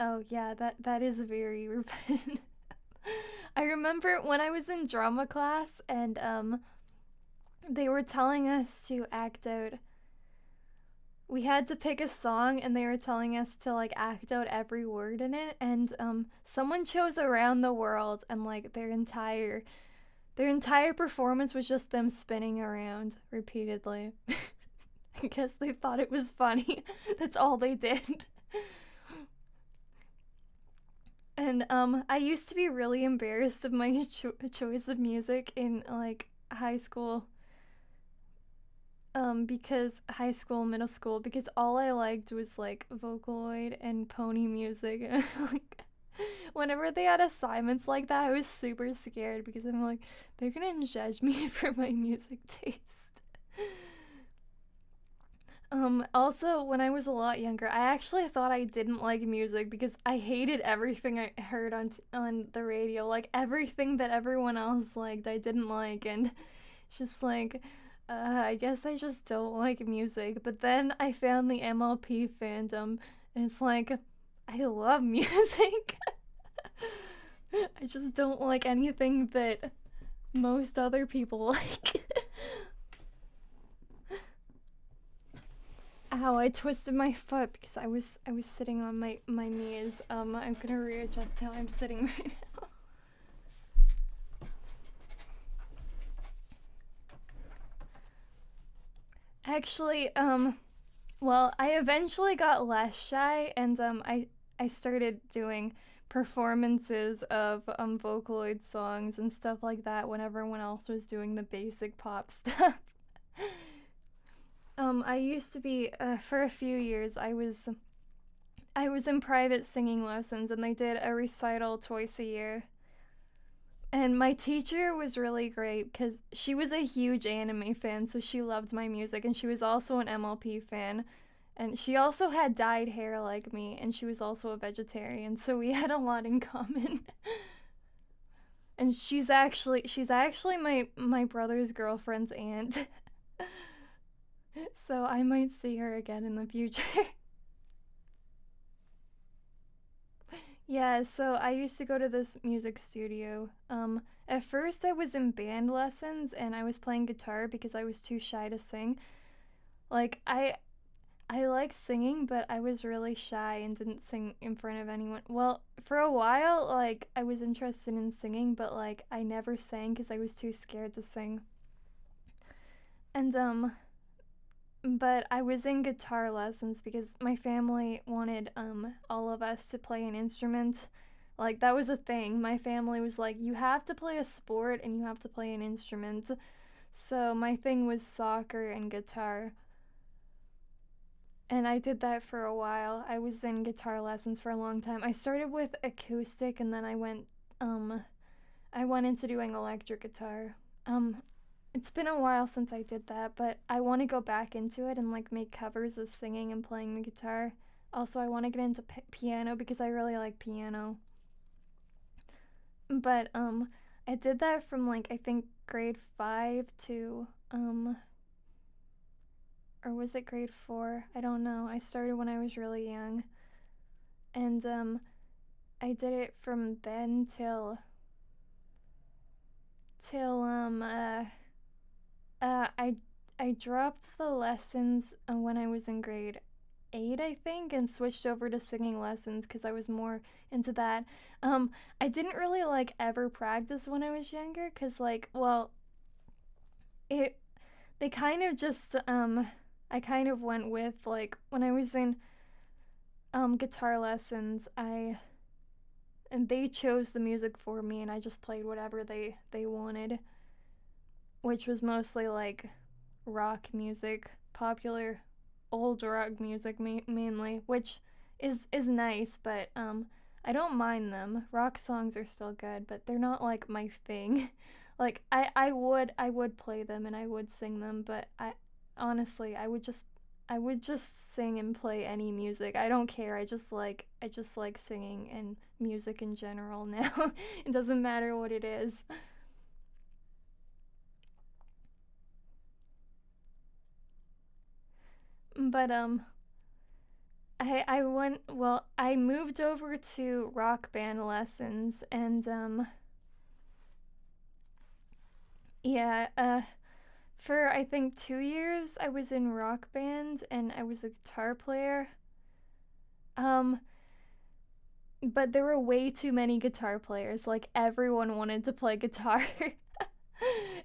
Oh yeah, that is very repetitive. I remember when I was in drama class and they were telling us to act out. We had to pick a song and they were telling us to like act out every word in it, and someone chose Around the World, and like their entire performance was just them spinning around repeatedly. I guess they thought it was funny. That's all they did. And I used to be really embarrassed of my choice of music in like high school. Because high school, middle school, because all I liked was like Vocaloid and pony music. And like, whenever they had assignments like that, I was super scared because I'm like, they're gonna judge me for my music taste. Also, when I was a lot younger, I actually thought I didn't like music because I hated everything I heard on the radio. Like everything that everyone else liked, I didn't like, and it's just like. I guess I just don't like music, but then I found the MLP fandom, and it's like, I love music. I just don't like anything that most other people like. Ow, I twisted my foot because I was sitting on my knees. I'm gonna readjust how I'm sitting right now. Actually, well, I eventually got less shy, and I started doing performances of Vocaloid songs and stuff like that when everyone else was doing the basic pop stuff. I used to be for a few years I was in private singing lessons, and they did a recital twice a year. And my teacher was really great because she was a huge anime fan, so she loved my music, and she was also an MLP fan. And she also had dyed hair like me, and she was also a vegetarian, so we had a lot in common. And she's actually my brother's girlfriend's aunt. So I might see her again in the future. Yeah, so I used to go to this music studio. At first I was in band lessons and I was playing guitar because I was too shy to sing. Like I like singing, but I was really shy and didn't sing in front of anyone. Well, for a while, like I was interested in singing, but like I never sang because I was too scared to sing. And but I was in guitar lessons because my family wanted all of us to play an instrument. Like that was a thing. My family was like, you have to play a sport and you have to play an instrument. So my thing was soccer and guitar. And I did that for a while. I was in guitar lessons for a long time. I started with acoustic and then I went into doing electric guitar. Um it's been a while since I did that, but I want to go back into it and like make covers of singing and playing the guitar. Also, I want to get into piano because I really like piano. But I did that from like I think grade 5 to or was it grade 4? I don't know. I started when I was really young. And I did it from then till I dropped the lessons when I was in grade 8, I think, and switched over to singing lessons because I was more into that. I didn't really like ever practice when I was younger because like, well, it they kind of just I kind of went with like when I was in guitar lessons, I and they chose the music for me and I just played whatever they wanted, which was mostly like rock music, popular old rock music mainly, which is nice, but I don't mind them. Rock songs are still good, but they're not like my thing. Like I would play them and I would sing them, but I honestly I would just sing and play any music. I don't care. I just like singing and music in general now. It doesn't matter what it is. But I went well, I moved over to rock band lessons and yeah, for I think 2 years I was in rock band and I was a guitar player. Um but there were way too many guitar players. Like everyone wanted to play guitar.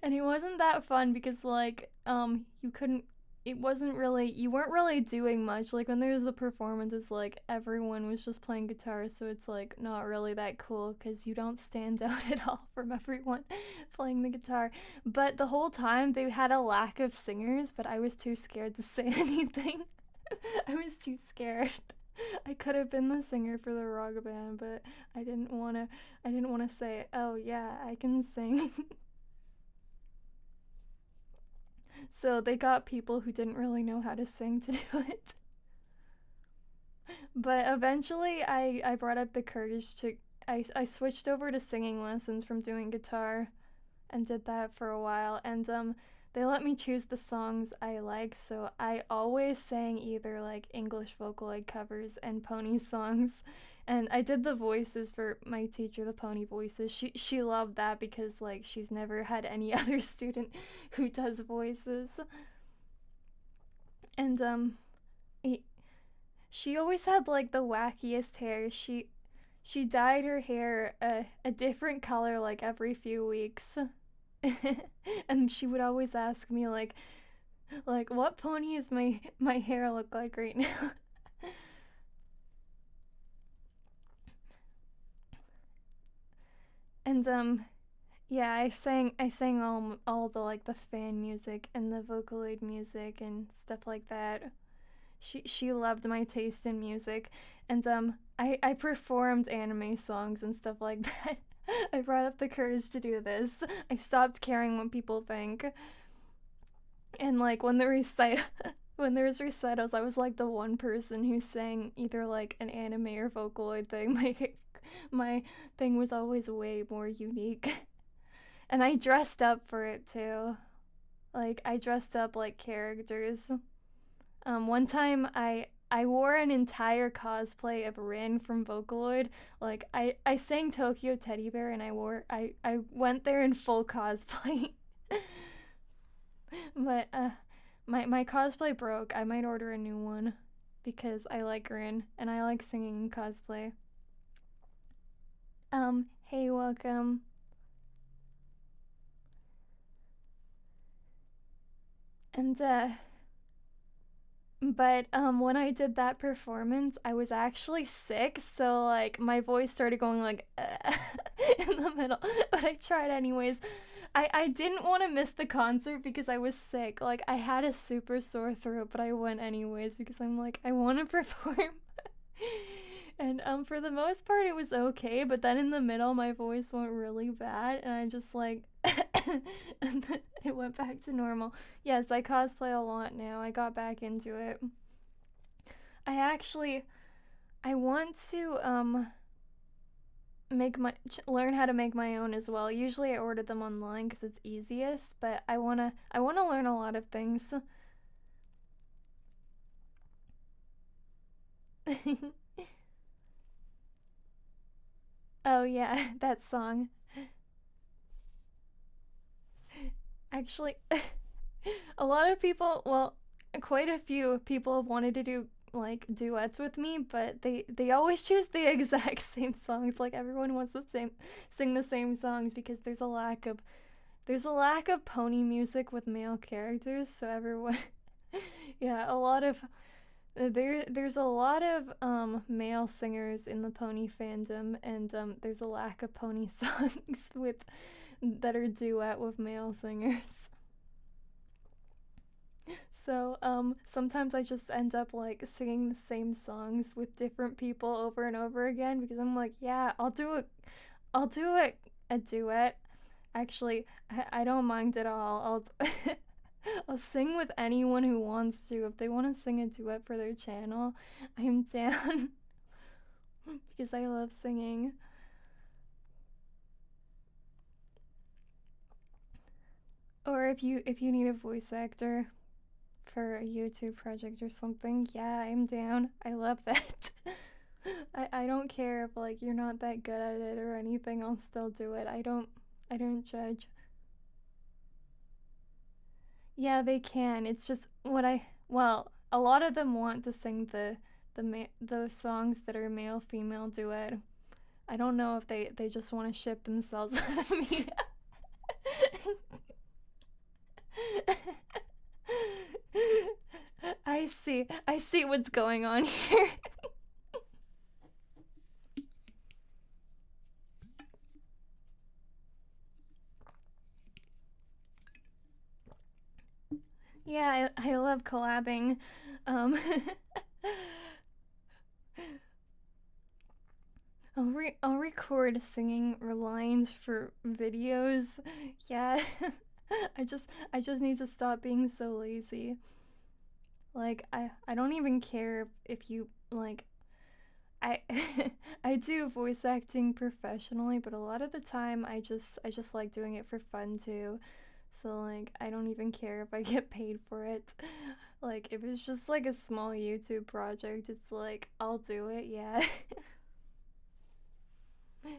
And it wasn't that fun because like you couldn't it wasn't really you weren't really doing much. Like when there was the performances, like everyone was just playing guitar, so it's like not really that cool because you don't stand out at all from everyone playing the guitar. But the whole time they had a lack of singers, but I was too scared to say anything. I was too scared. I could have been the singer for the rock band, but I didn't want to say, "Oh yeah, I can sing." So they got people who didn't really know how to sing to do it. But eventually I brought up the courage to I switched over to singing lessons from doing guitar and did that for a while and they let me choose the songs I like, so I always sang either like English Vocaloid covers and pony songs. And I did the voices for my teacher, the pony voices. She loved that because like she's never had any other student who does voices. And e- she always had like the wackiest hair. She dyed her hair a different color like every few weeks. And she would always ask me like what pony is my hair look like right now. And yeah, I sang all the like the fan music and the Vocaloid music and stuff like that. She loved my taste in music, and I performed anime songs and stuff like that. I brought up the courage to do this. I stopped caring what people think, and like when the recite when there was recitals, I was like the one person who sang either like an anime or Vocaloid thing. My thing was always way more unique, and I dressed up for it too. Like I dressed up like characters. One time I wore an entire cosplay of Rin from Vocaloid. Like I sang Tokyo Teddy Bear and I went there in full cosplay. But my cosplay broke. I might order a new one because I like Rin and I like singing in cosplay. Hey, welcome. And but when I did that performance, I was actually sick, so like my voice started going like in the middle. But I tried anyways. I didn't want to miss the concert because I was sick. Like I had a super sore throat, but I went anyways because I'm like I want to perform. And for the most part it was okay, but then in the middle my voice went really bad and I just like and then it went back to normal. Yes, I cosplay a lot now. I got back into it. I want to learn how to make my own as well. Usually I order them online cuz it's easiest, but I want to learn a lot of things. Oh yeah, that song. Actually, a lot of people, well, quite a few people have wanted to do like duets with me, but they always choose the exact same songs. Like everyone wants to sing the same songs because there's a lack of pony music with male characters, so everyone yeah, a lot of there's a lot of male singers in the pony fandom, and there's a lack of pony songs with that are duet with male singers. So sometimes I just end up like singing the same songs with different people over and over again because I'm like, yeah, I'll do a duet. Actually, I don't mind at all. I'll sing with anyone who wants to. If they want to sing a duet for their channel, I'm down because I love singing. Or if you need a voice actor for a YouTube project or something, yeah, I'm down. I love that. I don't care if like you're not that good at it or anything, I'll still do it. I don't judge. Yeah, they can. It's just well, a lot of them want to sing the songs that are male female duet. I don't know if they just want to ship themselves with me. I see what's going on here. Yeah, I love collabing. Um, I'll record singing or lines for videos. Yeah, I just need to stop being so lazy. Like I don't even care if you like I I do voice acting professionally, but a lot of the time I just like doing it for fun too. So like I don't even care if I get paid for it. Like if it's just like a small YouTube project, it's like I'll do it, yeah.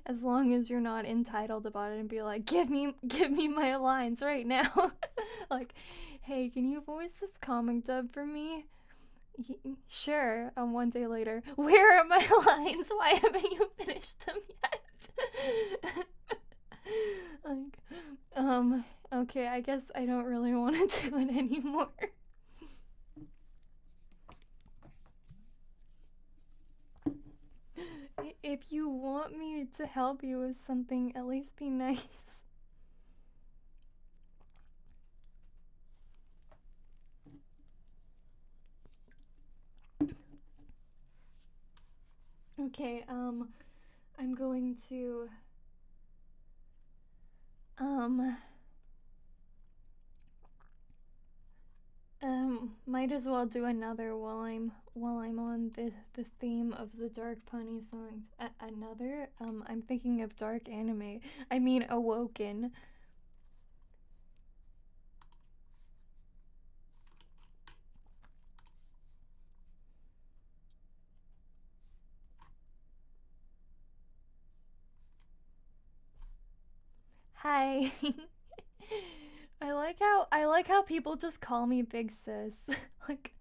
As long as you're not entitled about it and be like, give me my lines right now. Like, hey, can you voice this comic dub for me? Sure. One day later, where are my lines? Why haven't you finished them yet? Like, okay, I guess I don't really want to do it anymore. If you want me to help you with something, at least be nice. Okay, I'm going to um might as well do another while I'm on the theme of the dark pony songs. Another? I'm thinking of dark anime. I mean Awoken. Hi. I like how people just call me Big Sis. Like,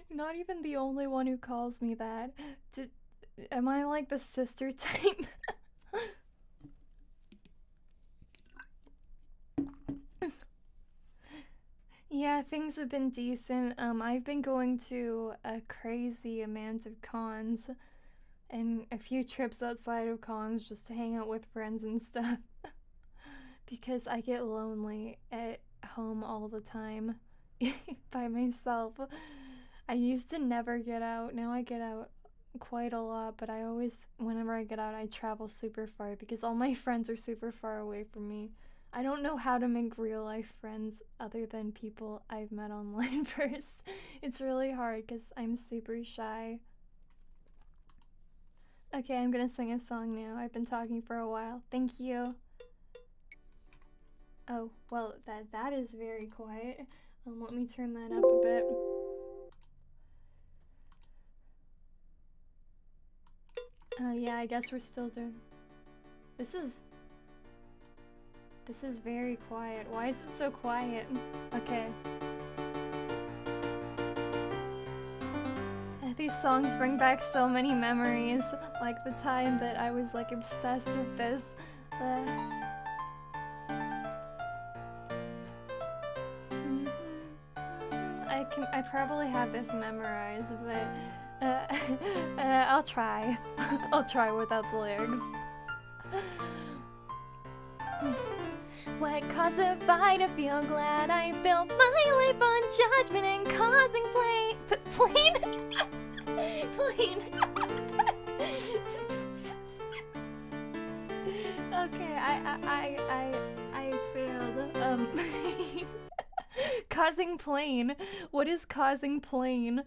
you're not even the only one who calls me that. Am I like the sister type? Yeah, things have been decent. I've been going to a crazy amount of cons and a few trips outside of cons just to hang out with friends and stuff. Because I get lonely at home all the time by myself. I used to never get out. Now I get out quite a lot, but I always, whenever I get out, I travel super far because all my friends are super far away from me. I don't know how to make real life friends other than people I've met online first. It's really hard because I'm super shy. Okay, I'm gonna sing a song now. I've been talking for a while. Thank you. Oh, well, that is very quiet. Let me turn that up a bit. Yeah, I guess we're still doing... This is very quiet. Why is it so quiet? Okay. These songs bring back so many memories, like the time that I was like obsessed with this. I probably have this memorized, but I'll try. I'll try without the lyrics. What caused a fight? I feel glad I built my life on judgment and causing plain. Okay, I failed. Causing plain. What is causing plain?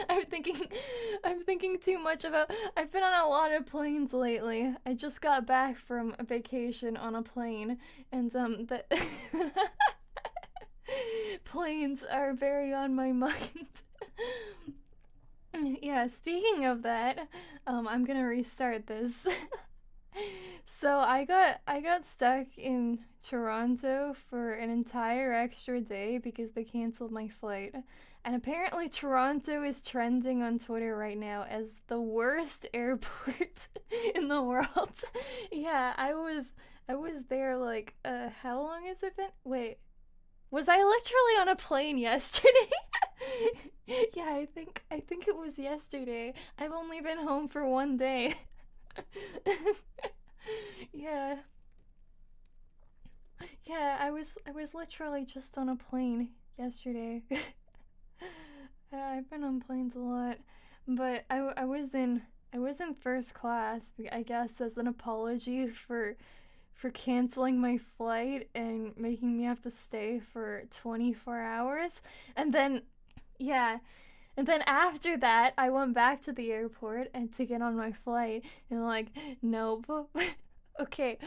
I'm thinking too much about. I've been on a lot of planes lately. I just got back from a vacation on a plane, and the planes are very on my mind. Yeah, speaking of that, I'm gonna restart this. So I got stuck in Toronto for an entire extra day because they canceled my flight. And apparently Toronto is trending on Twitter right now as the worst airport in the world. Yeah, I was there like how long has it been? Wait. Was I literally on a plane yesterday? Yeah, I think it was yesterday. I've only been home for one day. Yeah. Yeah, I was literally just on a plane yesterday. I've been on planes a lot, but I was in first class, I guess, as an apology for canceling my flight and making me have to stay for 24 hours. And then yeah, and then after that, I went back to the airport and to get on my flight, and like, nope. Okay.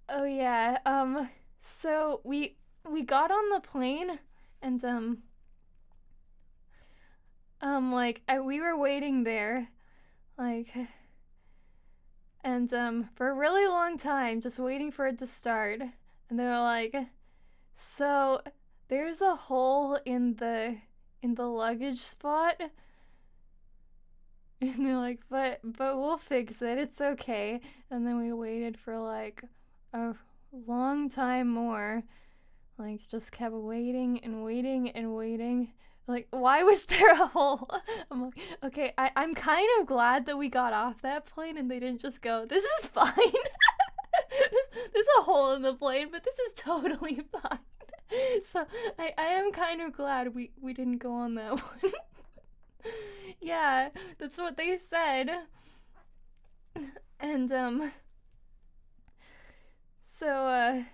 Oh yeah. So we got on the plane, and like we were waiting there, like, and for a really long time, just waiting for it to start. And they were like, so there's a hole in the luggage spot. And they're like, but we'll fix it, it's okay. And then we waited for like a long time more, like just kept waiting and waiting and waiting. Like, why was there a hole? I'm like, okay, I'm kind of glad that we got off that plane and they didn't just go, this is fine. There's a hole in the plane, but this is totally fine. So I am kind of glad we didn't go on that one. Yeah, that's what they said. And so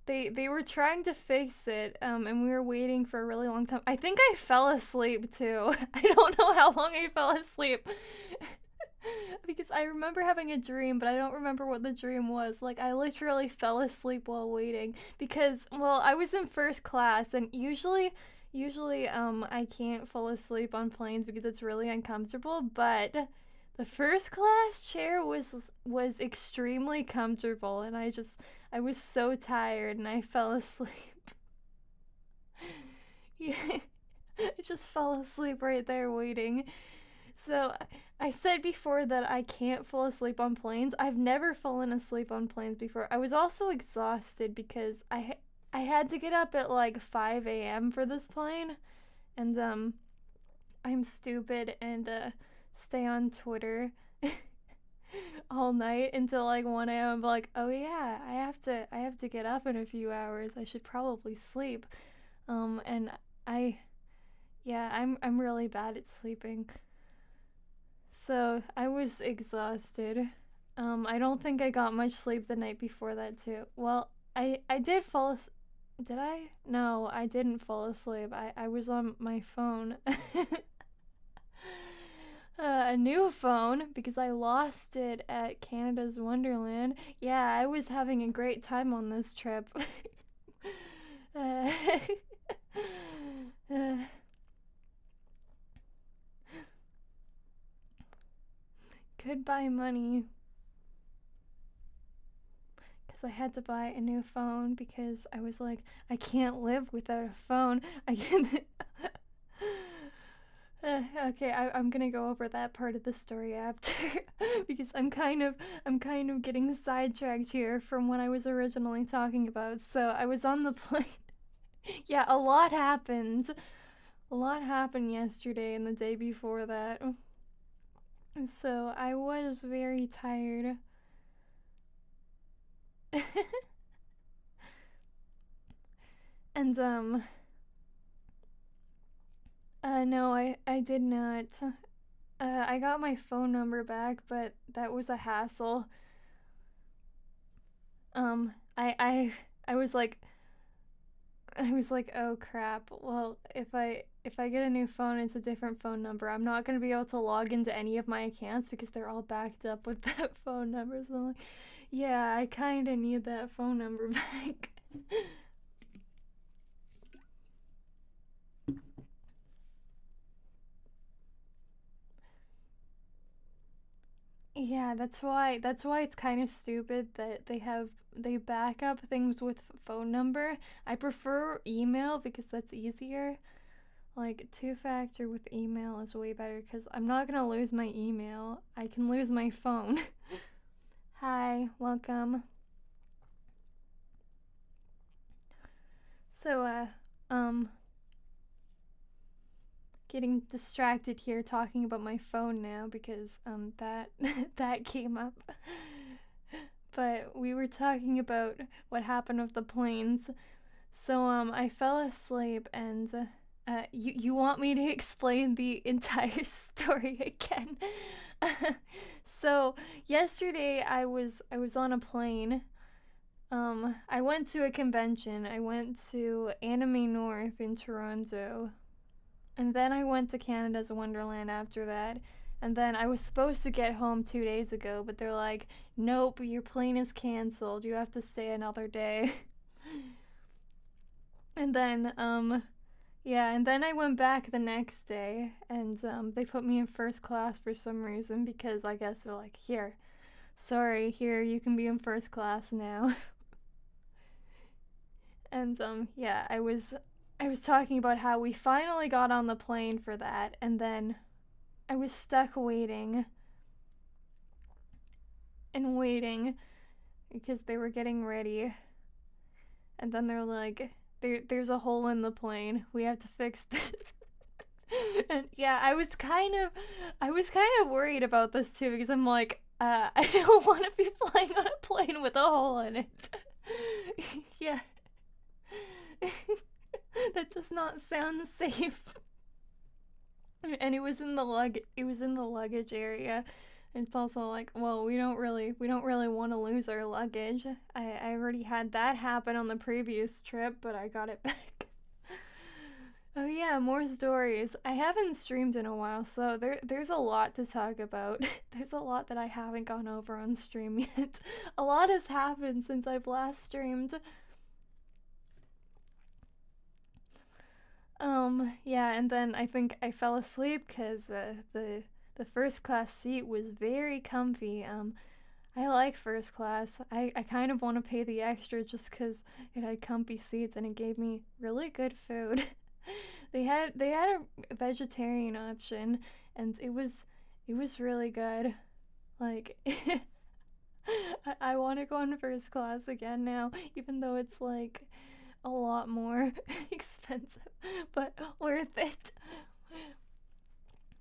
they were trying to fix it, and we were waiting for a really long time. I think I fell asleep too. I don't know how long I fell asleep. Because I remember having a dream, but I don't remember what the dream was. Like, I literally fell asleep while waiting because, well, I was in first class, and usually I can't fall asleep on planes because it's really uncomfortable, but The first class chair was extremely comfortable, and I was so tired and I fell asleep. Yeah, I just fell asleep right there waiting. So I said before that I can't fall asleep on planes. I've never fallen asleep on planes before. I was also exhausted because I had to get up at like 5 a.m. for this plane, and I'm stupid and stay on Twitter all night until like 1 a.m. I'm like, oh yeah, I have to get up in a few hours. I should probably sleep. And I'm really bad at sleeping. So I was exhausted. I don't think I got much sleep the night before that too. Well, I did fall asleep. Did I? No, I didn't fall asleep. I was on my phone. A new phone because I lost it at Canada's Wonderland. Yeah, I was having a great time on this trip. uh, uh, goodbye money. Because I had to buy a new phone because I was like, I can't live without a phone. I can. Okay, I'm gonna go over that part of the story after because I'm kind of getting sidetracked here from what I was originally talking about. So I was on the plane. Yeah, a lot happened. A lot happened yesterday and the day before that. So I was very tired. And no, I did not. I got my phone number back, but that was a hassle. I was like, oh crap. Well, if I get a new phone, it's a different phone number. I'm not gonna be able to log into any of my accounts because they're all backed up with that phone number. So I'm like, yeah, I kind of need that phone number back. Yeah, that's why it's kind of stupid that they back up things with phone number. I prefer email because that's easier. Like two-factor with email is way better cuz I'm not going to lose my email. I can lose my phone. Hi, welcome. So getting distracted here talking about my phone now because that that came up. But we were talking about what happened with the planes. So I fell asleep and you want me to explain the entire story again? So yesterday I was on a plane. I went to a convention. I went to Anime North in Toronto. And then I went to Canada's Wonderland after that. And then I was supposed to get home 2 days ago, but they're like, nope, your plane is canceled. You have to stay another day. And then, yeah, and then I went back the next day, and they put me in first class for some reason because I guess they're like, here, sorry, here, you can be in first class now. And yeah, I was talking about how we finally got on the plane for that, and then I was stuck waiting and waiting because they were getting ready. And then they're like, there's a hole in the plane. We have to fix this. And yeah, I was kind of worried about this too because I'm like, I don't want to be flying on a plane with a hole in it. Yeah. That does not sound safe. And it was in the luggage area. It's also like, well, we don't really want to lose our luggage. I already had that happen on the previous trip, but I got it back. Oh yeah, more stories. I haven't streamed in a while, so there's a lot to talk about. There's a lot that I haven't gone over on stream yet. A lot has happened since I've last streamed. Yeah, and then I think I fell asleep because the the first class seat was very comfy. I like first class. I kind of want to pay the extra just because it had comfy seats and it gave me really good food. They had a vegetarian option and it was really good. Like I want to go in first class again now, even though it's like a lot more expensive, but worth it.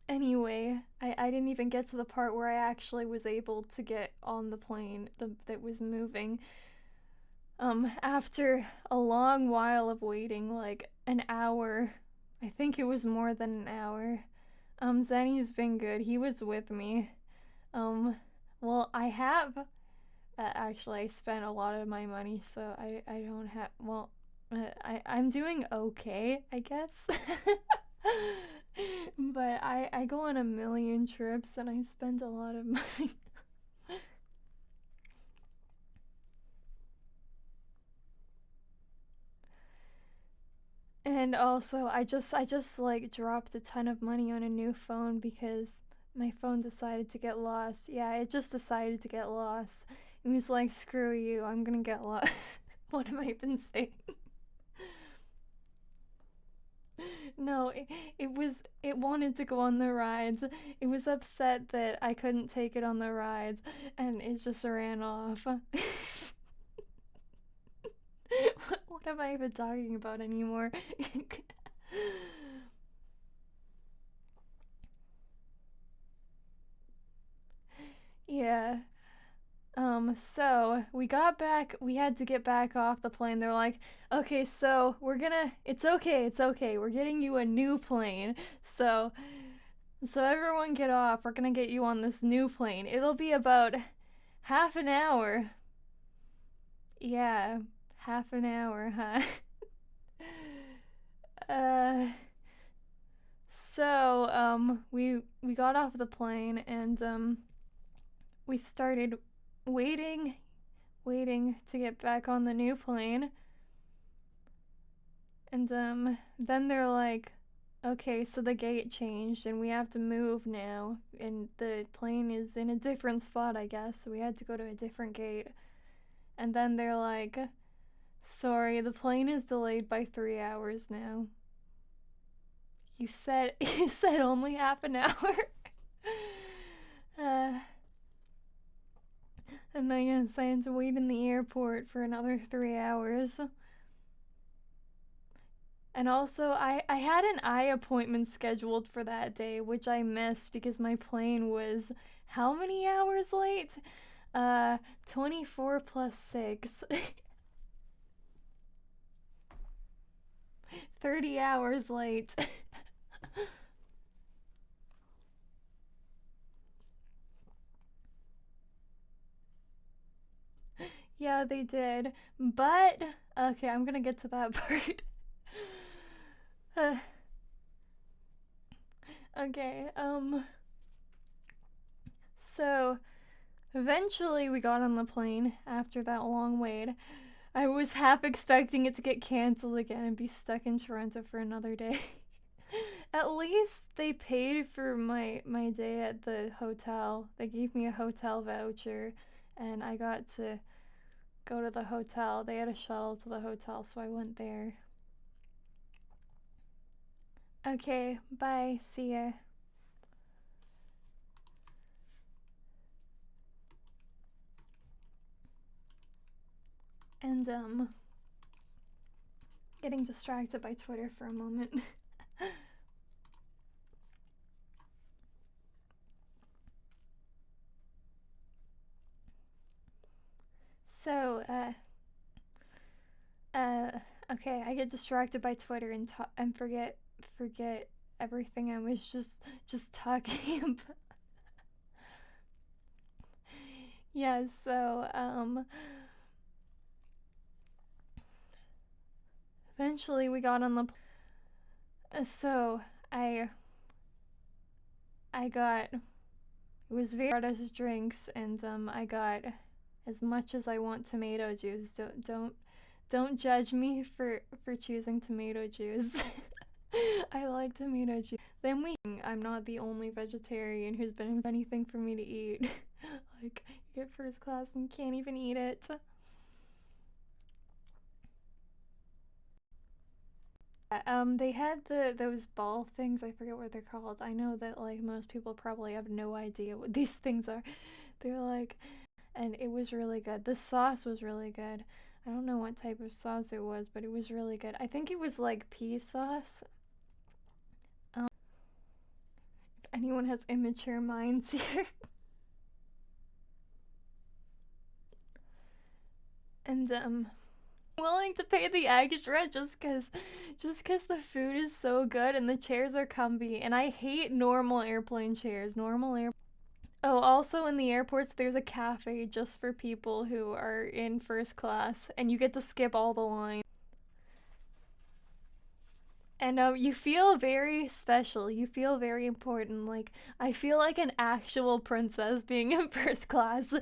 Anyway, I didn't even get to the part where I actually was able to get on the plane that was moving. After a long while of waiting, like an hour, I think it was more than an hour. Zenny's been good. He was with me. Well, I have, actually, I spent a lot of my money, so I don't have, well, I'm doing okay, I guess. But I go on a million trips and I spend a lot of money. And also, I just like dropped a ton of money on a new phone because my phone decided to get lost. Yeah, it just decided to get lost. It was like, screw you, I'm gonna get lost. What am I even saying? No, it wanted to go on the rides. It was upset that I couldn't take it on the rides, and it just ran off. What am I even talking about anymore? Yeah. So we got back, we had to get back off the plane. They're like, okay, so it's okay, we're getting you a new plane. So everyone get off, we're gonna get you on this new plane. It'll be about half an hour. Yeah, half an hour, huh? We got off the plane and we started waiting to get back on the new plane. And then they're like, okay, so the gate changed and we have to move now, and the plane is in a different spot, I guess, so we had to go to a different gate. And then they're like, sorry, the plane is delayed by 3 hours now. You said only half an hour. And I guess I had to wait in the airport for another 3 hours. And also, I had an eye appointment scheduled for that day, which I missed because my plane was how many hours late? 24 plus 6. 30 hours late. Yeah, they did. But, okay, I'm gonna get to that part. Okay, so eventually we got on the plane after that long wait. I was half expecting it to get canceled again and be stuck in Toronto for another day. At least they paid for my day at the hotel. They gave me a hotel voucher and I got to go to the hotel. They had a shuttle to the hotel, so I went there. Okay, bye. See ya. And, getting distracted by Twitter for a moment. So, okay, I get distracted by Twitter and forget everything I was just talking about. Yeah, so, eventually we got on the so I got, it was very hard as drinks, and I got as much as I want tomato juice. Don't judge me for choosing tomato juice. I like tomato juice. I'm not the only vegetarian who's been in anything for me to eat. Like, you get first class and you can't even eat it. They had those ball things, I forget what they're called. I know that like most people probably have no idea what these things are. They're like, and it was really good. The sauce was really good. I don't know what type of sauce it was, but it was really good. I think it was like pea sauce. If anyone has immature minds here. And willing to pay the extra just cause the food is so good and the chairs are comfy, and I hate normal airplane chairs. Oh, also in the airports there's a cafe just for people who are in first class, and you get to skip all the lines. And you feel very special. You feel very important. Like, I feel like an actual princess being in first class.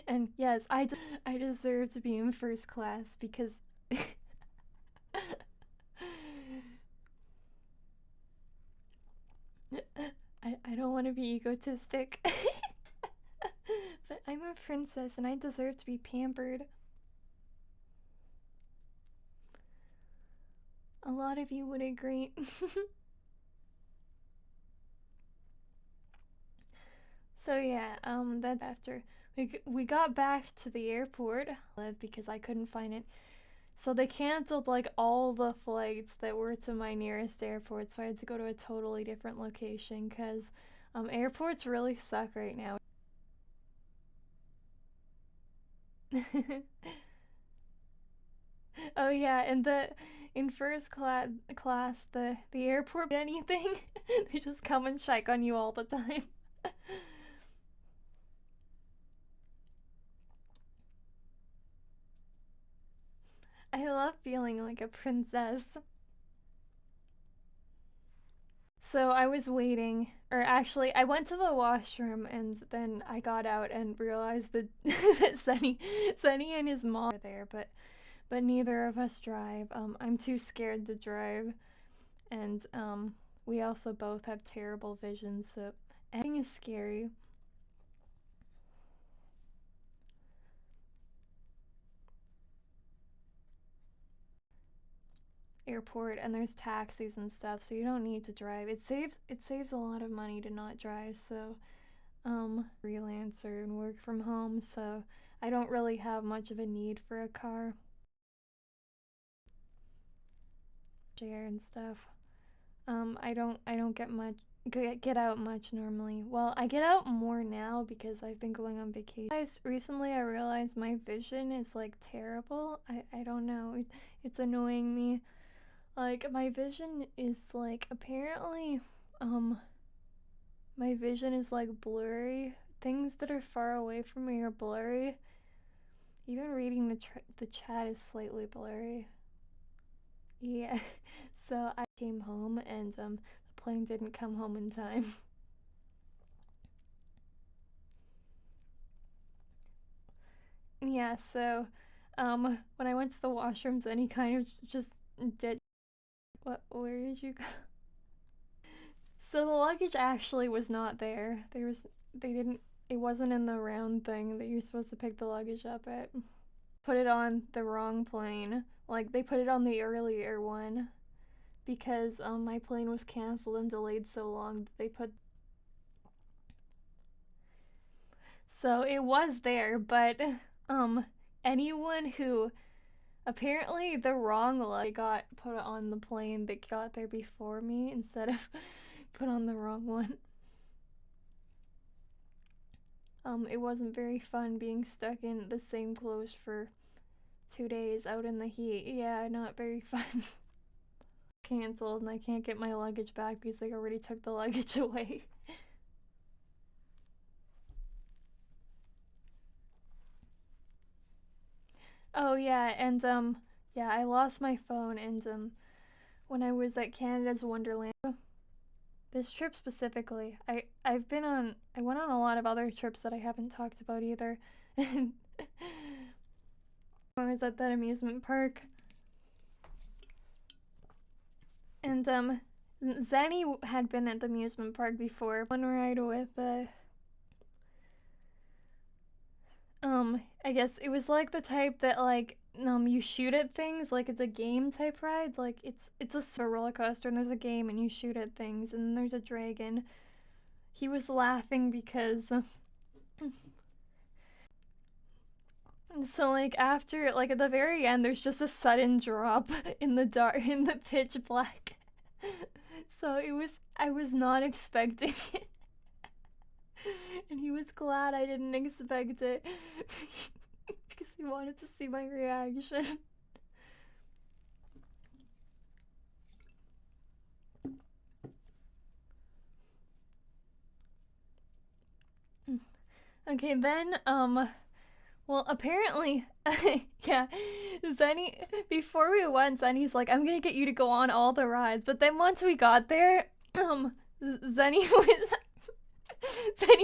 And yes, I deserve to be in first class because I don't want to be egotistic. But I'm a princess and I deserve to be pampered. A lot of you would agree. So yeah, that after we got back to the airport because I couldn't find it. So they canceled like all the flights that were to my nearest airport, so I had to go to a totally different location because airports really suck right now. Oh yeah, and in first class the airport anything they just come and check on you all the time. I love feeling like a princess. So I was waiting, or actually I went to the washroom and then I got out and realized that, that Sunny and his mom are there, but neither of us drive. I'm too scared to drive, and we also both have terrible vision, so everything is scary. Airport, and there's taxis and stuff, so you don't need to drive. It saves a lot of money to not drive. So freelancer and work from home, so I don't really have much of a need for a car. Share and stuff. I don't get out much normally. Well, I get out more now because I've been going on vacation. Guys, recently I realized my vision is like terrible. I don't know. It's annoying me. Like, my vision is like, apparently, my vision is like blurry. Things that are far away from me are blurry. Even reading the chat is slightly blurry. Yeah, so I came home and the plane didn't come home in time. Yeah, so when I went to the washrooms, any kind of just did. Where did you go? So the luggage actually was not there. It wasn't in the round thing that you're supposed to pick the luggage up at. Put it on the wrong plane. Like, they put it on the earlier one because my plane was canceled and delayed so long that they put. So it was there, but anyone who apparently the wrong luggage got put on the plane that got there before me instead of put on the wrong one. It wasn't very fun being stuck in the same clothes for 2 days out in the heat. Yeah, not very fun. Cancelled, and I can't get my luggage back because they already took the luggage away. Oh yeah, and yeah, I lost my phone, and when I was at Canada's Wonderland. This trip specifically, I went on a lot of other trips that I haven't talked about either. I was at that amusement park, and Zenny had been at the amusement park before. One ride with I guess it was like the type that like you shoot at things, like it's a game type ride. Like it's a roller coaster and there's a game and you shoot at things and there's a dragon. He was laughing because so like after like at the very end there's just a sudden drop in the dark in the pitch black. So I was not expecting it. And he was glad I didn't expect it because he wanted to see my reaction. Okay, then, well, apparently, yeah, Zenny, before we went, Zenny's like, I'm gonna get you to go on all the rides, but then once we got there, Zenny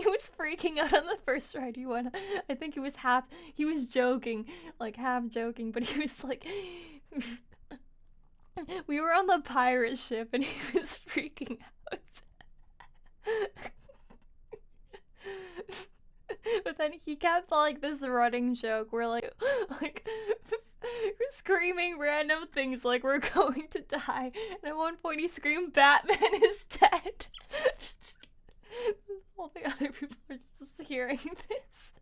was freaking out on the first ride he went on. I think he was joking, like half joking, but he was like, we were on the pirate ship and he was freaking out. But then he kept like this running joke where like we're screaming random things like we're going to die, and at one point he screamed Batman is dead. All the other people are just hearing this.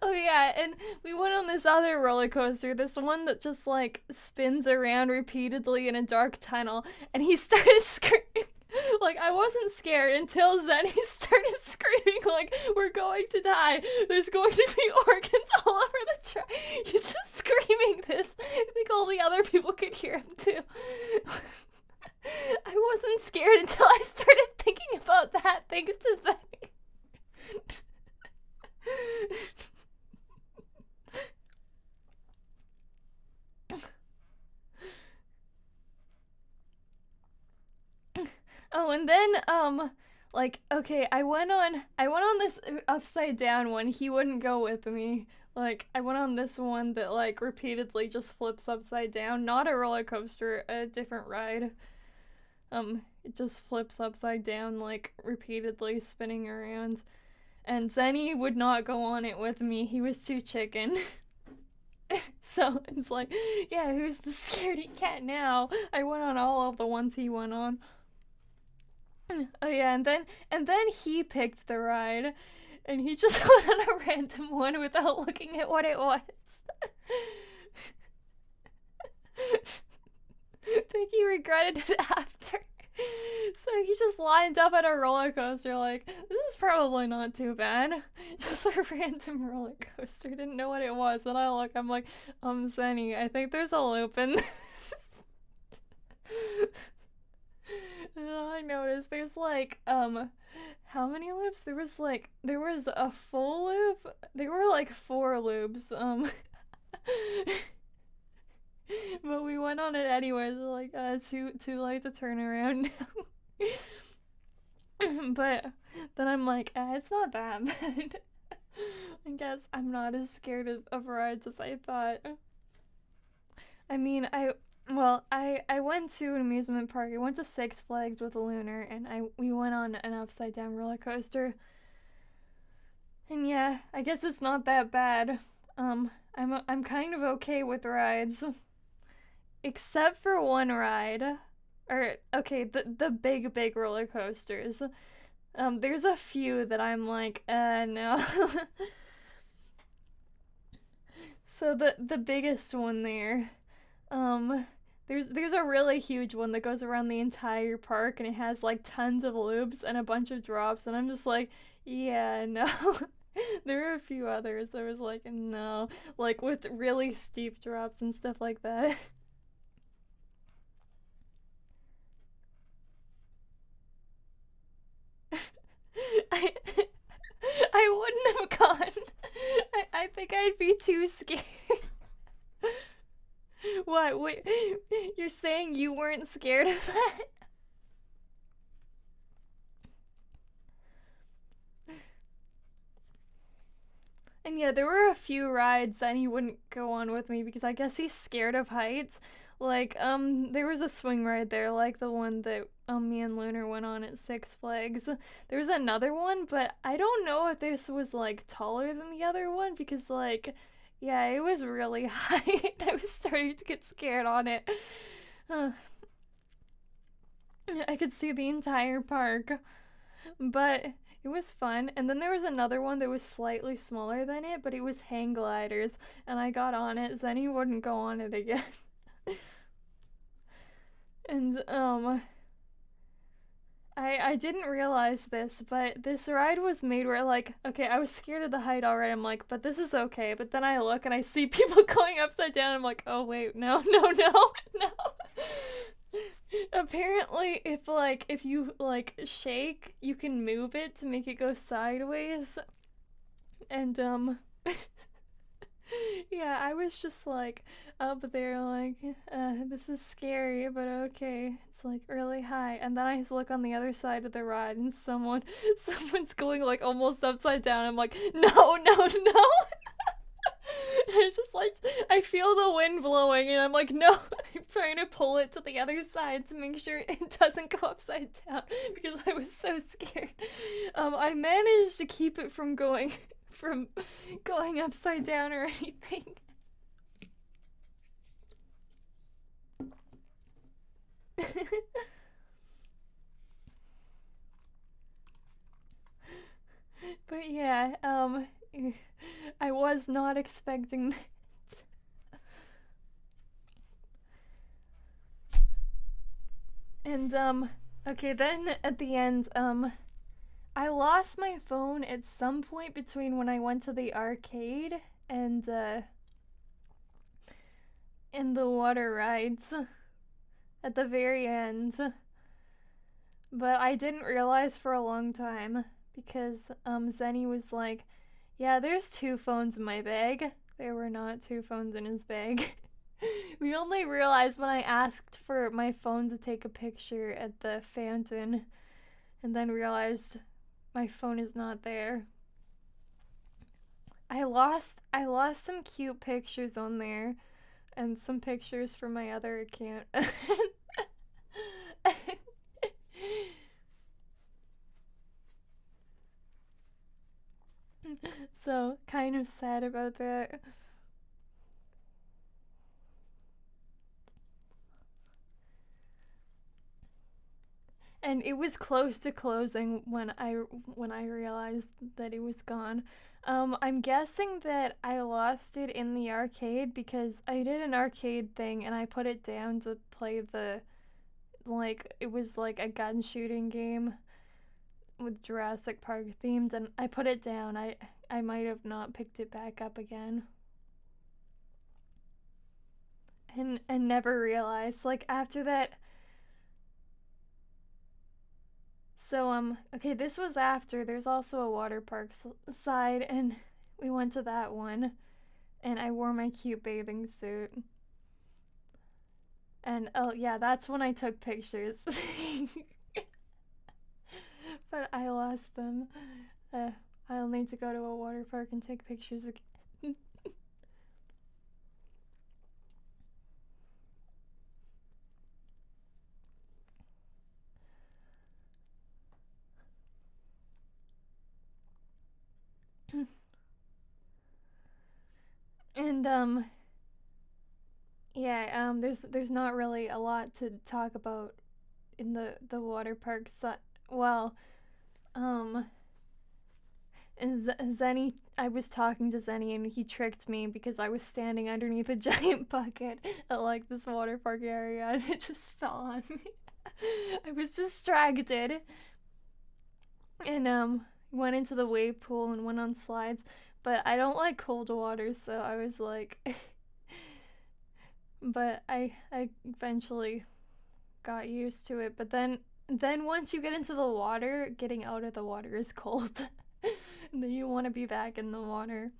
Oh yeah, and we went on this other roller coaster, this one that just like spins around repeatedly in a dark tunnel, and he started screaming. Like, I wasn't scared until then he started screaming like, we're going to die, there's going to be organs all over the track. He's just screaming this. I think all the other people could hear him too. I wasn't scared until I started thinking about that, thanks to Zenny. Oh, and then, like, okay, I went on this upside down one. He wouldn't go with me. Like, I went on this one that, like, repeatedly just flips upside down. Not a roller coaster, a different ride. It just flips upside down, like, repeatedly spinning around. And Zenny would not go on it with me. He was too chicken. So, it's like, yeah, who's the scaredy cat now? I went on all of the ones he went on. Oh yeah, and then he picked the ride, and he just went on a random one without looking at what it was. I think he regretted it after. So he just lined up at a roller coaster like, this is probably not too bad. Just a random roller coaster, didn't know what it was, and I'm like, Zenny, I think there's a loop in this. I noticed there's like, how many loops? There was a full loop. There were like 4 loops, but we went on it anyways. We're like, too late to turn around now. But then I'm like, it's not that bad. I guess I'm not as scared of rides as I thought. I mean, I went to an amusement park. I went to Six Flags with Lunar, and we went on an upside down roller coaster. And yeah, I guess it's not that bad. I'm kind of okay with rides, except for one ride. Or okay, the big roller coasters. There's a few that I'm like, no. So the biggest one there, there's a really huge one that goes around the entire park, and it has like tons of loops and a bunch of drops, and I'm just like, yeah, no. There are a few others. I was like, no, like with really steep drops and stuff like that. I I wouldn't have gone. I think I'd be too scared. What? Wait, you're saying you weren't scared of that? And yeah, there were a few rides that he wouldn't go on with me because I guess he's scared of heights. Like, there was a swing ride there, like the one that me and Lunar went on at Six Flags. There was another one, but I don't know if this was like taller than the other one because like, yeah, it was really high. I was starting to get scared on it. I could see the entire park, but it was fun. And then there was another one that was slightly smaller than it, but it was hang gliders, and I got on it. Zenny wouldn't go on it again. And I didn't realize this, but this ride was made where like, okay, I was scared of the height already. I'm like, but this is okay. But then I look and I see people going upside down. I'm like, oh wait, no, no, no, no. Apparently, if you like shake, you can move it to make it go sideways. And yeah, I was just like up there, like, this is scary, but okay. It's like really high, and then I look on the other side of the ride, and someone's going like almost upside down. I'm like, no, no, no. I just like, I feel the wind blowing, and I'm like, no. I'm trying to pull it to the other side to make sure it doesn't go upside down because I was so scared. I managed to keep it from going upside down or anything. But yeah, I was not expecting that. And okay, then at the end, I lost my phone at some point between when I went to the arcade and in the water rides at the very end. But I didn't realize for a long time because Zenny was like, yeah, there's 2 phones in my bag. There were not 2 phones in his bag. We only realized when I asked for my phone to take a picture at the fountain and then realized my phone is not there. I lost some cute pictures on there and some pictures from my other account. So, kind of sad about that. And it was close to closing when I realized that it was gone. I'm guessing that I lost it in the arcade because I did an arcade thing and I put it down to play the, like, it was like a gun shooting game with Jurassic Park themed, and I put it down. I might have not picked it back up again. And never realized, like, after that. So, okay, this was after. There's also a water park side, and we went to that one, and I wore my cute bathing suit. And, oh, yeah, that's when I took pictures. But I lost them. I'll need to go to a water park and take pictures again. And yeah, there's not really a lot to talk about in the water park. Well, and Zenny, I was talking to Zenny and he tricked me because I was standing underneath a giant bucket at like this water park area and it just fell on me. I was distracted and went into the wave pool and went on slides, but I don't like cold water, so I was like but I eventually got used to it. But then once you get into the water, getting out of the water is cold. And then you want to be back in the water.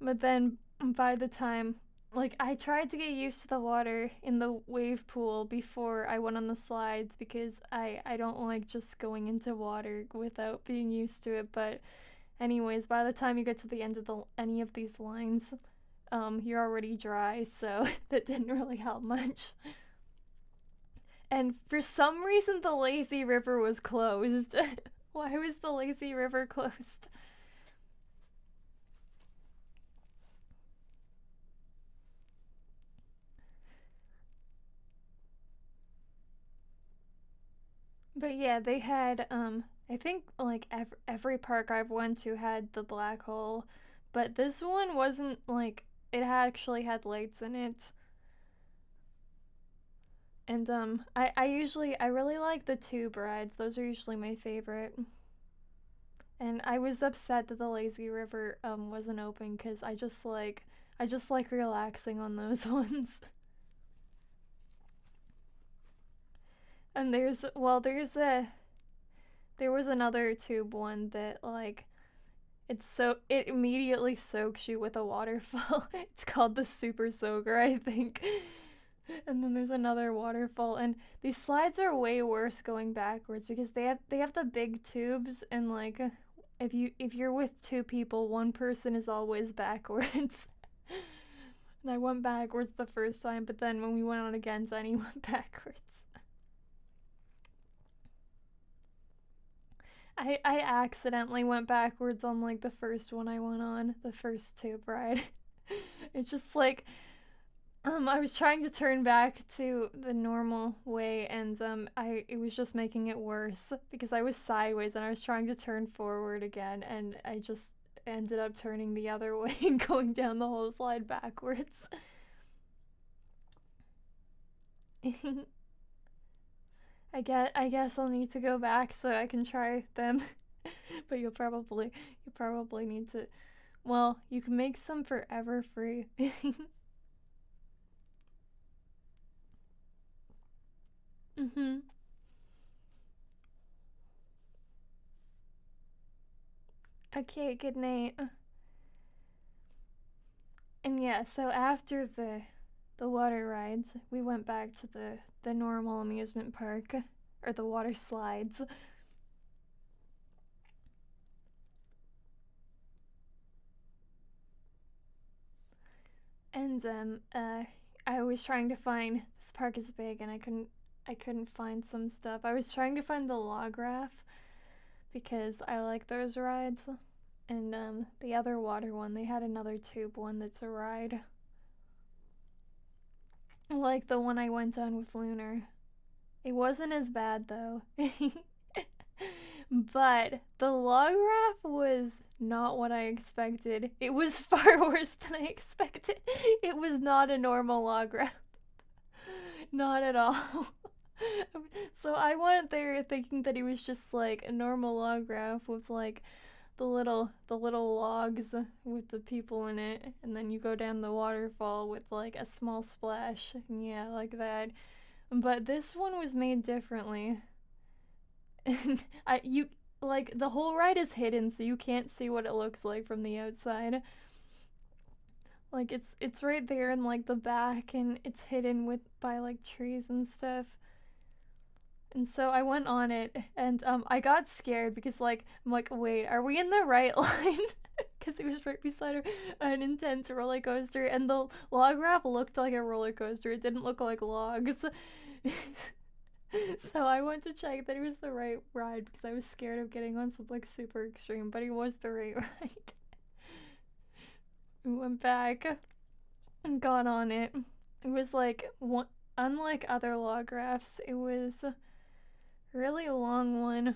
But then by the time, like, I tried to get used to the water in the wave pool before I went on the slides because I don't like just going into water without being used to it. But anyways, by the time you get to the end of any of these lines, you're already dry, so that didn't really help much. And for some reason, the lazy river was closed. Why was the lazy river closed? But yeah, they had, I think like every park I've went to had the black hole, but this one wasn't like, it actually had lights in it. And I really like the tube rides. Those are usually my favorite. And I was upset that the lazy river wasn't open because I just like relaxing on those ones. And there was another tube one that like it immediately soaks you with a waterfall. It's called the Super Soaker, I think. And then there's another waterfall, and these slides are way worse going backwards because they have the big tubes, and like if you're with two people, one person is always backwards. And I went backwards the first time, but then when we went on again, Zenny went backwards. I accidentally went backwards on like the first one I went on, the first tube ride. It's just like I was trying to turn back to the normal way, and it was just making it worse because I was sideways and I was trying to turn forward again, and I just ended up turning the other way and going down the whole slide backwards. I guess I'll need to go back so I can try them. But you probably need to, well, you can make some forever free. Mhm. Okay, good night. And yeah, so after the water rides, we went back to the normal amusement park, or the water slides. And I was trying to find, this park is big and I couldn't find some stuff. I was trying to find the log raft because I like those rides. And the other water one, they had another tube one that's a ride. Like the one I went on with Lunar. It wasn't as bad though. But the log raft was not what I expected. It was far worse than I expected. It was not a normal log raft. Not at all. So I went there thinking that it was just like a normal log raft with like the little logs with the people in it, and then you go down the waterfall with like a small splash. And yeah, like that. But this one was made differently. And you like the whole ride is hidden, so you can't see what it looks like from the outside. Like it's right there in like the back, and it's hidden with by like trees and stuff. And so I went on it, and I got scared because like I'm like, wait, are we in the right line? Because it was right beside an intense roller coaster, and the log raft looked like a roller coaster. It didn't look like logs. So I went to check that it was the right ride because I was scared of getting on something like super extreme, but it was the right ride. We went back and got on it. It was like one, unlike other log rafts, it was a really long one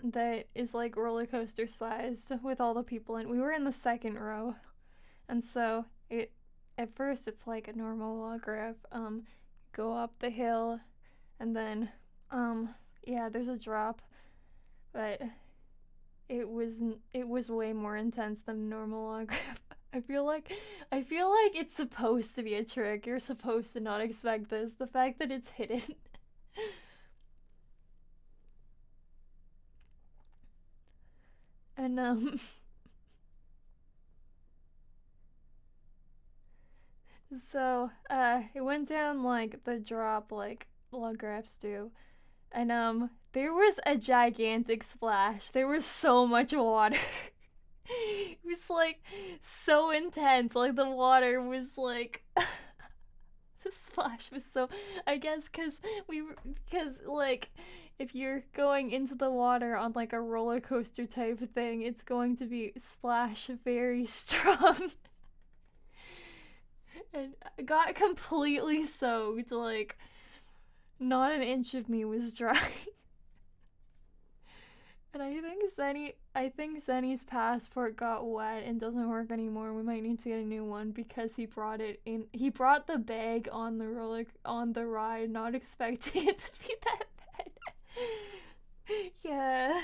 that is like roller coaster sized with all the people in. We were in the second row, and so it at first it's like a normal log raft. Go up the hill, and then yeah, there's a drop, but it was way more intense than normal log raft. I feel like it's supposed to be a trick. You're supposed to not expect this. The fact that it's hidden. And so it went down like the drop like log rafts do. And there was a gigantic splash. There was so much water. It was like so intense. Like the water was like the splash was so, I guess because like if you're going into the water on like a roller coaster type thing, it's going to be splash very strong. And I got completely soaked, like not an inch of me was dry. And I think Zenny's passport got wet and doesn't work anymore. We might need to get a new one because he brought the bag on the ride, not expecting it to be that bad. Yeah.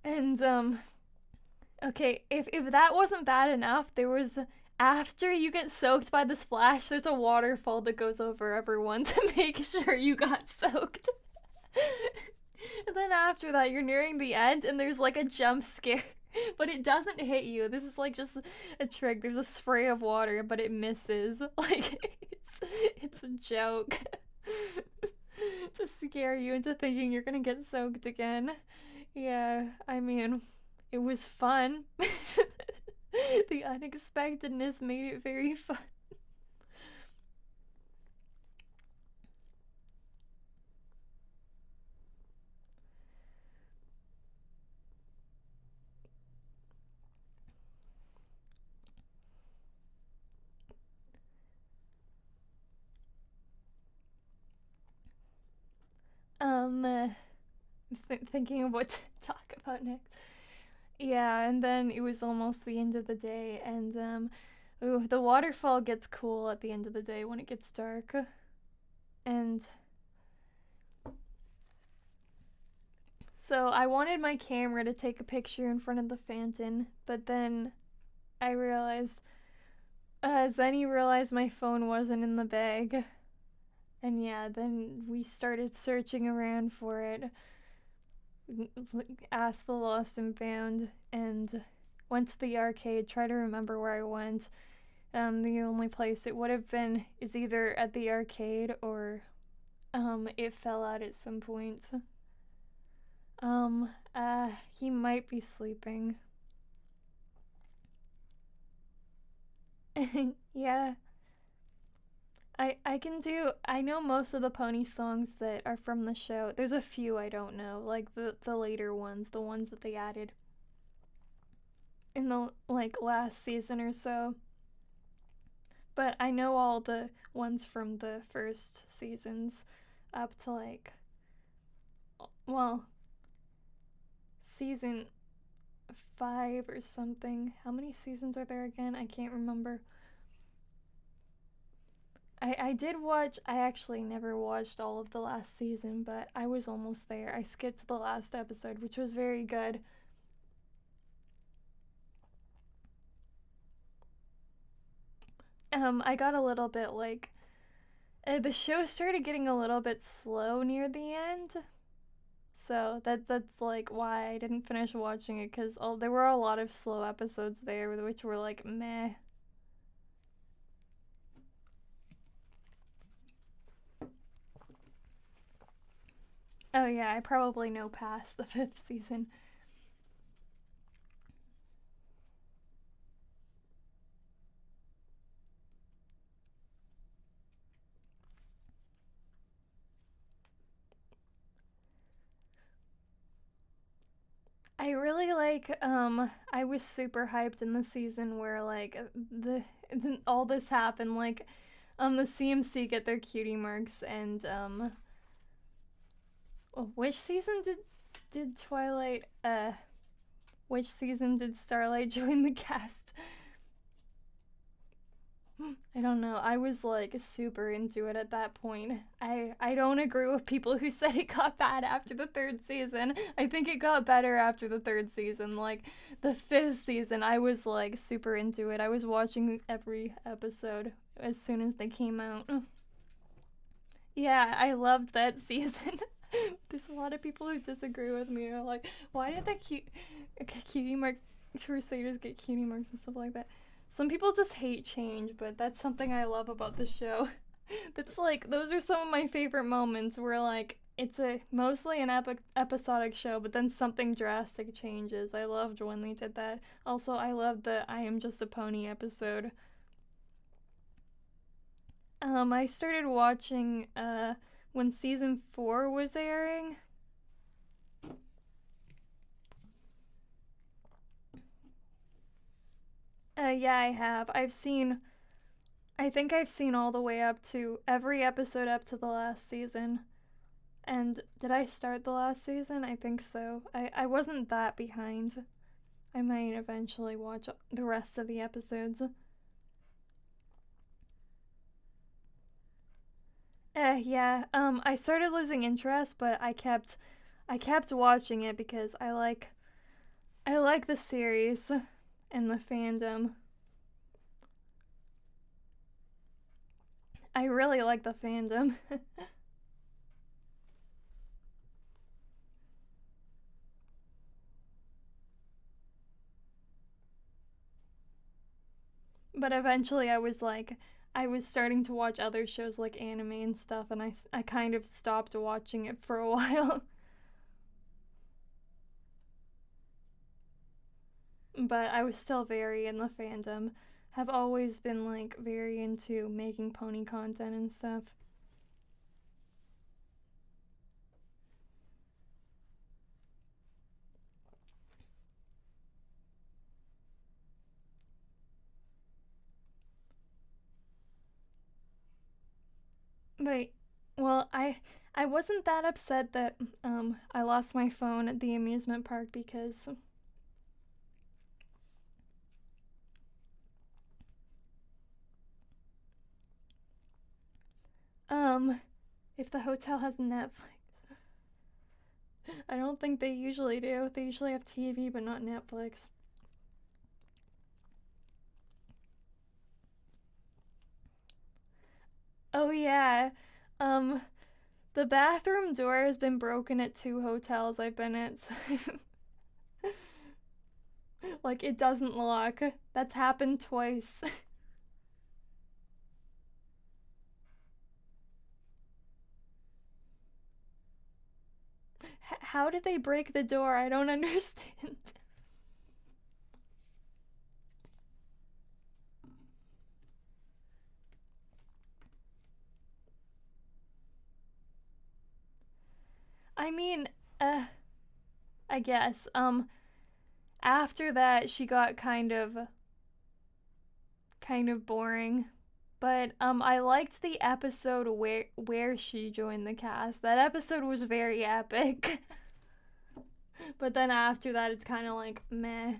And okay, if that wasn't bad enough, there was, after you get soaked by the splash, there's a waterfall that goes over everyone to make sure you got soaked. And then after that, you're nearing the end, and there's like a jump scare, but it doesn't hit you. This is like just a trick. There's a spray of water, but it misses. Like it's a joke to scare you into thinking you're gonna get soaked again. Yeah, I mean, it was fun. The unexpectedness made it very fun. Uh, Thinking of what to talk about next. Yeah, and then it was almost the end of the day, and the waterfall gets cool at the end of the day when it gets dark. And so I wanted my camera to take a picture in front of the fountain, but then I realized, Zenny realized my phone wasn't in the bag. And yeah, then we started searching around for it. Asked the lost and found, and went to the arcade, tried to remember where I went. The only place it would have been is either at the arcade or it fell out at some point. He might be sleeping. Yeah. I know most of the pony songs that are from the show. There's a few I don't know, like the later ones, the ones that they added in the like last season or so. But I know all the ones from the first seasons up to like, well, season 5 or something. How many seasons are there again? I can't remember. I did watch, I actually never watched all of the last season, but I was almost there. I skipped the last episode, which was very good. I got a little bit like, the show started getting a little bit slow near the end. So that's like why I didn't finish watching it, because there were a lot of slow episodes there, which were like meh. Oh yeah, I probably know past the 5th season. I really like, I was super hyped in the season where like all this happened, like the CMC get their cutie marks, and which season did Twilight which season did Starlight join the cast? I don't know. I was like super into it at that point. I don't agree with people who said it got bad after the 3rd season. I think it got better after the 3rd season. Like the 5th season, I was like super into it. I was watching every episode as soon as they came out. Yeah, I loved that season. There's a lot of people who disagree with me. They're like, why did the cutie mark Crusaders get cutie marks and stuff like that? Some people just hate change, but that's something I love about the show. That's like, those are some of my favorite moments where like it's a mostly an episodic show, but then something drastic changes. I loved when they did that. Also, I loved the I Am Just a Pony episode. I started watching when season 4 was airing. Yeah, I have. I think I've seen all the way up to every episode up to the last season. And did I start the last season? I think so. I wasn't that behind. I might eventually watch the rest of the episodes. Yeah. I started losing interest, but I kept watching it because I like the series and the fandom. I really like the fandom. But eventually I was starting to watch other shows like anime and stuff, and I kind of stopped watching it for a while. But I was still very in the fandom. Have always been like very into making pony content and stuff. But well, I wasn't that upset that I lost my phone at the amusement park because um if the hotel has Netflix. I don't think they usually do. They usually have TV but not Netflix. Oh yeah. Um the bathroom door has been broken at 2 hotels I've been at. So like it doesn't lock. That's happened twice. How did they break the door? I don't understand. I mean, uh I guess after that she got kind of boring. But I liked the episode where she joined the cast. That episode was very epic. But then after that it's kind of like meh.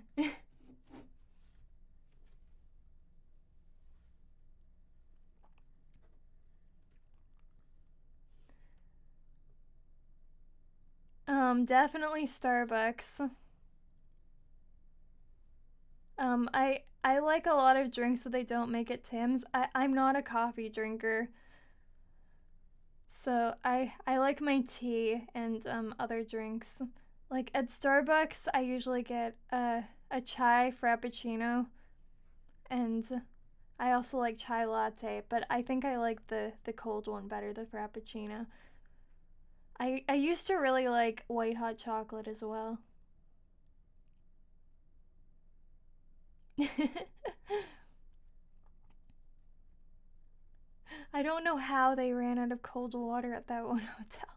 Definitely Starbucks. I like a lot of drinks that they don't make at Tim's. I'm not a coffee drinker, so I like my tea and other drinks. Like at Starbucks, I usually get a chai frappuccino, and I also like chai latte. But I think I like the cold one better, the frappuccino. I used to really like white hot chocolate as well. I don't know how they ran out of cold water at that one hotel.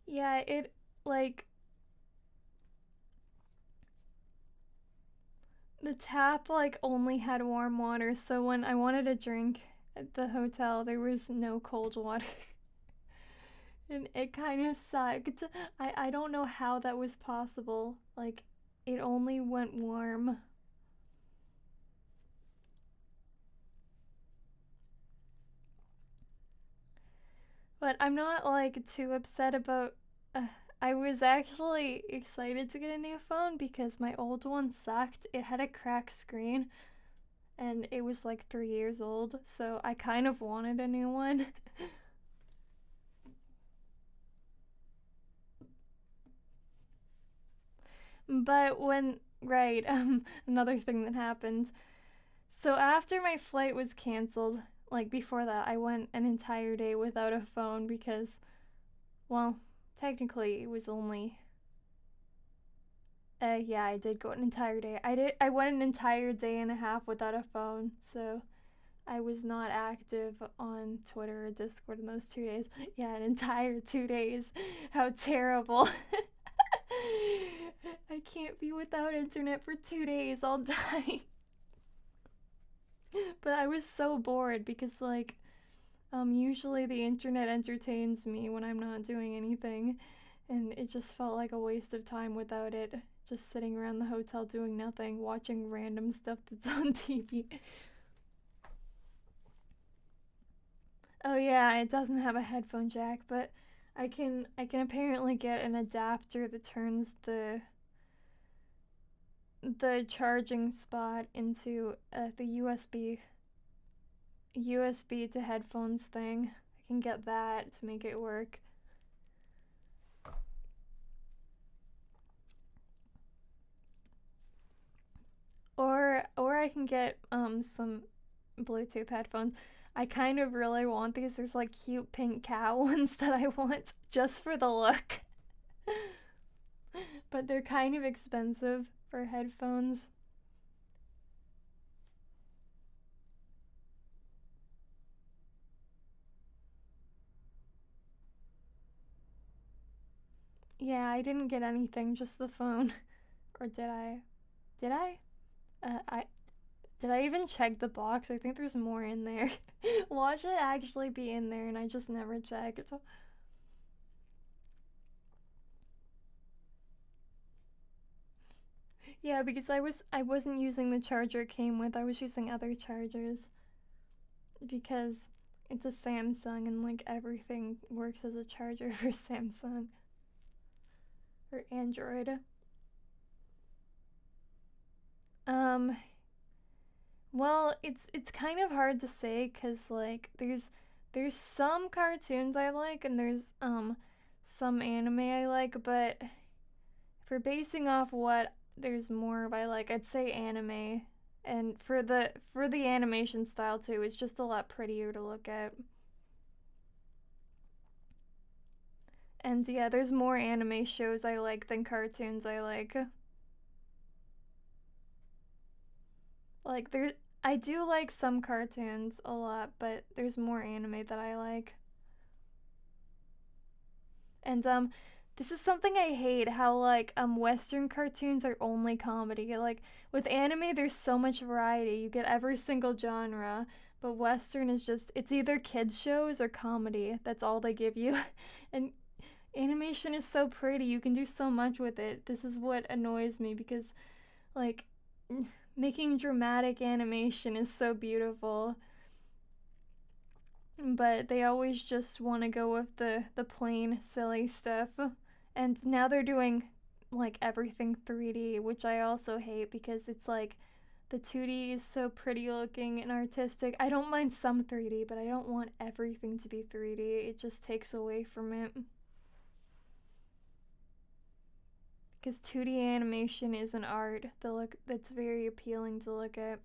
Yeah, it like the tap like only had warm water, so when I wanted a drink at the hotel, there was no cold water. And it kind of sucked. I don't know how that was possible. Like it only went warm. But I'm not like too upset about. I was actually excited to get a new phone because my old one sucked. It had a cracked screen and it was like 3 years old, so I kind of wanted a new one. But right, another thing that happened. So after my flight was canceled, like before that, I went an entire day without a phone because, well, technically it was only. Yeah, I did go an entire day. I went an entire day and a half without a phone, so I was not active on Twitter or Discord in those 2 days. Yeah, an entire 2 days. How terrible. I can't be without internet for 2 days. I'll die. But I was so bored because, like, usually the internet entertains me when I'm not doing anything, and it just felt like a waste of time without it. Just sitting around the hotel doing nothing, watching random stuff that's on TV. Oh yeah, it doesn't have a headphone jack, but I can apparently get an adapter that turns the charging spot into the USB to headphones thing. I can get that to make it work. Or I can get some Bluetooth headphones. I kind of really want these. There's like cute pink cat ones that I want just for the look. But they're kind of expensive for headphones. Yeah, I didn't get anything, just the phone. Or did I? Did I? I did I even check the box? I think there's more in there. Watch it actually be in there and I just never checked. Yeah, because I wasn't using the charger it came with. I was using other chargers because it's a Samsung and like everything works as a charger for Samsung or Android. Um well, it's kind of hard to say cuz like there's some cartoons I like and there's some anime I like, but for basing off what there's more I like, I'd say anime. And for the animation style too, it's just a lot prettier to look at. And yeah, there's more anime shows I like than cartoons I like. Like there I do like some cartoons a lot, but there's more anime that I like. And this is something I hate how like western cartoons are only comedy. Like with anime there's so much variety. You get every single genre, but western is just it's either kids shows or comedy. That's all they give you. And animation is so pretty. You can do so much with it. This is what annoys me because like making dramatic animation is so beautiful. But they always just want to go with the plain silly stuff. And now they're doing like everything 3D, which I also hate because it's like the 2D is so pretty looking and artistic. I don't mind some 3D, but I don't want everything to be 3D. It just takes away from it. Because 2D animation is an art that's very appealing to look at.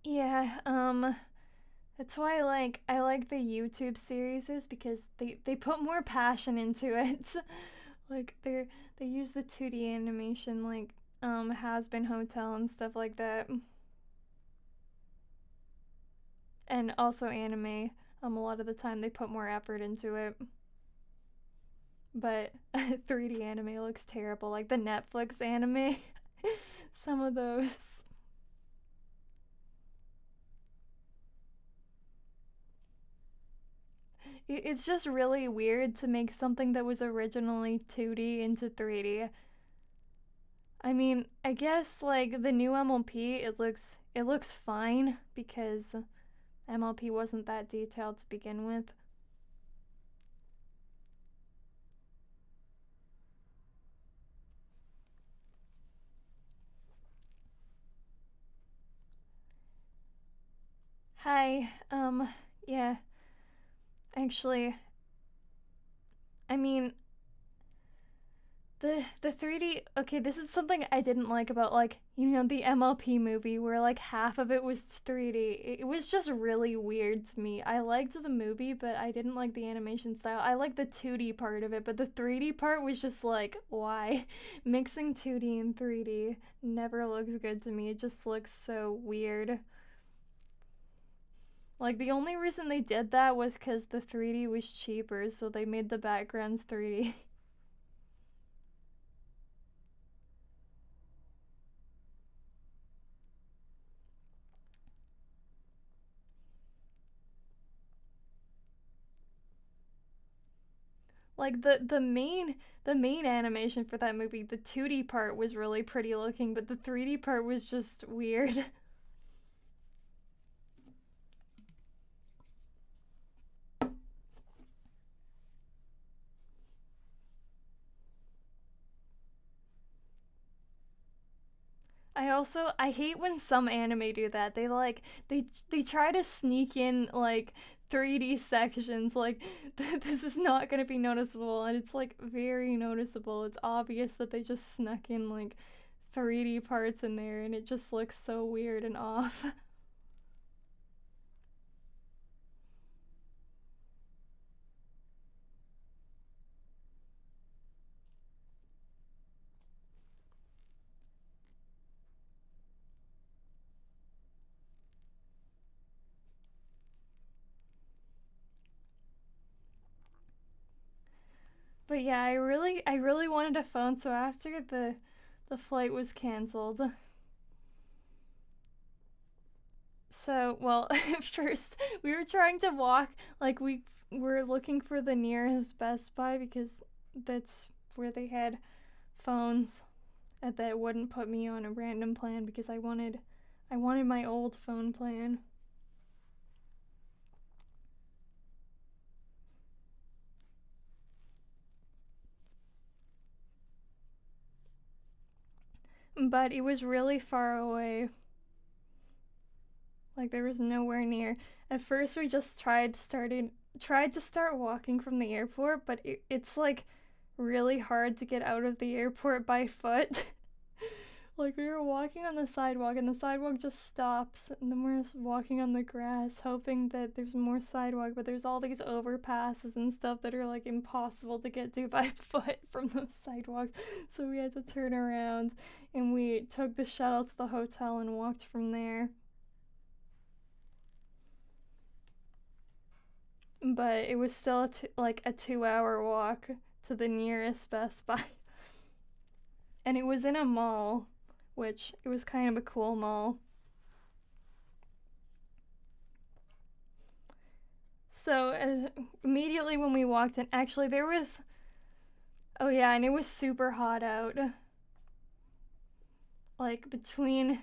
Yeah, that's why I like the YouTube series is because they put more passion into it. Like they use the 2D animation like Has Been Hotel and stuff like that. And also anime. A lot of the time they put more effort into it. But 3D anime looks terrible, like the Netflix anime. Some of those. It's just really weird to make something that was originally 2D into 3D. I mean, I guess like the new MLP, it looks fine because MLP wasn't that detailed to begin with. Hi. Yeah. Actually, I mean, the 3D. Okay, this is something I didn't like about, like, the MLP movie where like half of it was 3D. It was just really weird to me. I liked the movie, but I didn't like the animation style. I liked the 2D part of it, but the 3D part was just like, why? Mixing 2D and 3D never looks good to me. It just looks so weird. Like, the only reason they did that was because the 3D was cheaper, so they made the backgrounds 3D. Like, the main animation for that movie, the 2D part was really pretty looking, but the 3D part was just weird. I hate when some anime do that. They try to sneak in like 3D sections, like this is not going to be noticeable, and it's like very noticeable. It's obvious that they just snuck in like 3D parts in there, and it just looks so weird and off. But yeah, I really wanted a phone, so after the flight was canceled. So, well, first we were trying to walk, like we were looking for the nearest Best Buy because that's where they had phones that wouldn't put me on a random plan because I wanted my old phone plan. But it was really far away. Like there was nowhere near. At first we just tried to start walking from the airport, but it's like really hard to get out of the airport by foot. Like we were walking on the sidewalk and the sidewalk just stops, and then we're walking on the grass hoping that there's more sidewalk, but there's all these overpasses and stuff that are like impossible to get to by foot from those sidewalks. So we had to turn around and we took the shuttle to the hotel and walked from there. But it was still like a 2-hour walk to the nearest Best Buy. And it was in a mall, which it was kind of a cool mall. So immediately when we walked in, actually there was, oh yeah, and it was super hot out. Like between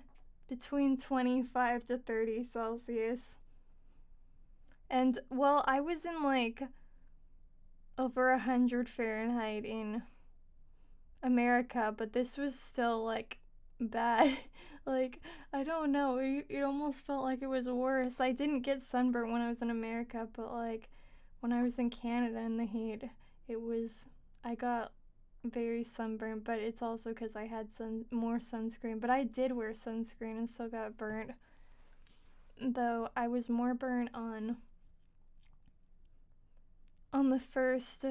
25 to 30 Celsius. And well, I was in like over 100 Fahrenheit in America, but this was still like bad. Like, I don't know, it almost felt like it was worse. I didn't get sunburnt when I was in America, but like when I was in Canada in the heat, it was, I got very sunburnt, but it's also because I had more sunscreen. But I did wear sunscreen and still got burnt. Though I was more burnt on the first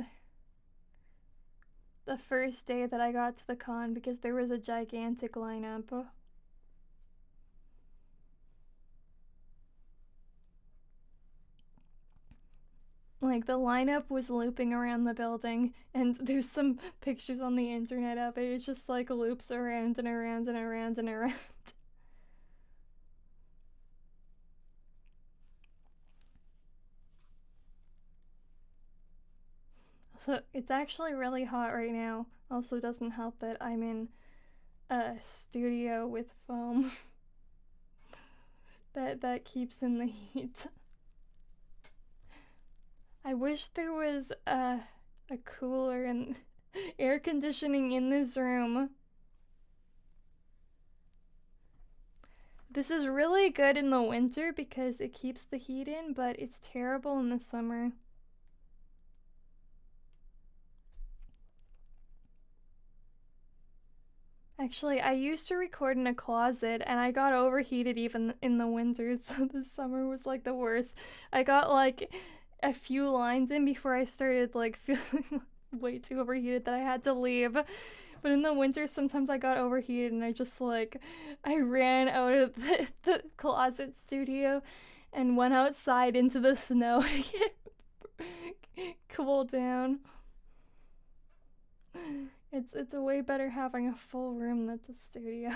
day that I got to the con because there was a gigantic lineup. Like the lineup was looping around the building, and there's some pictures on the internet of it. It's just like loops around and around and around and around. So it's actually really hot right now. Also doesn't help that I'm in a studio with foam that keeps in the heat. I wish there was a cooler and air conditioning in this room. This is really good in the winter because it keeps the heat in, but it's terrible in the summer. Actually, I used to record in a closet and I got overheated even in the winter, so this summer was like the worst. I got like a few lines in before I started like feeling way too overheated that I had to leave. But in the winter, sometimes I got overheated and I ran out of the closet studio and went outside into the snow to get cool down. It's a way better having a full room that's a studio.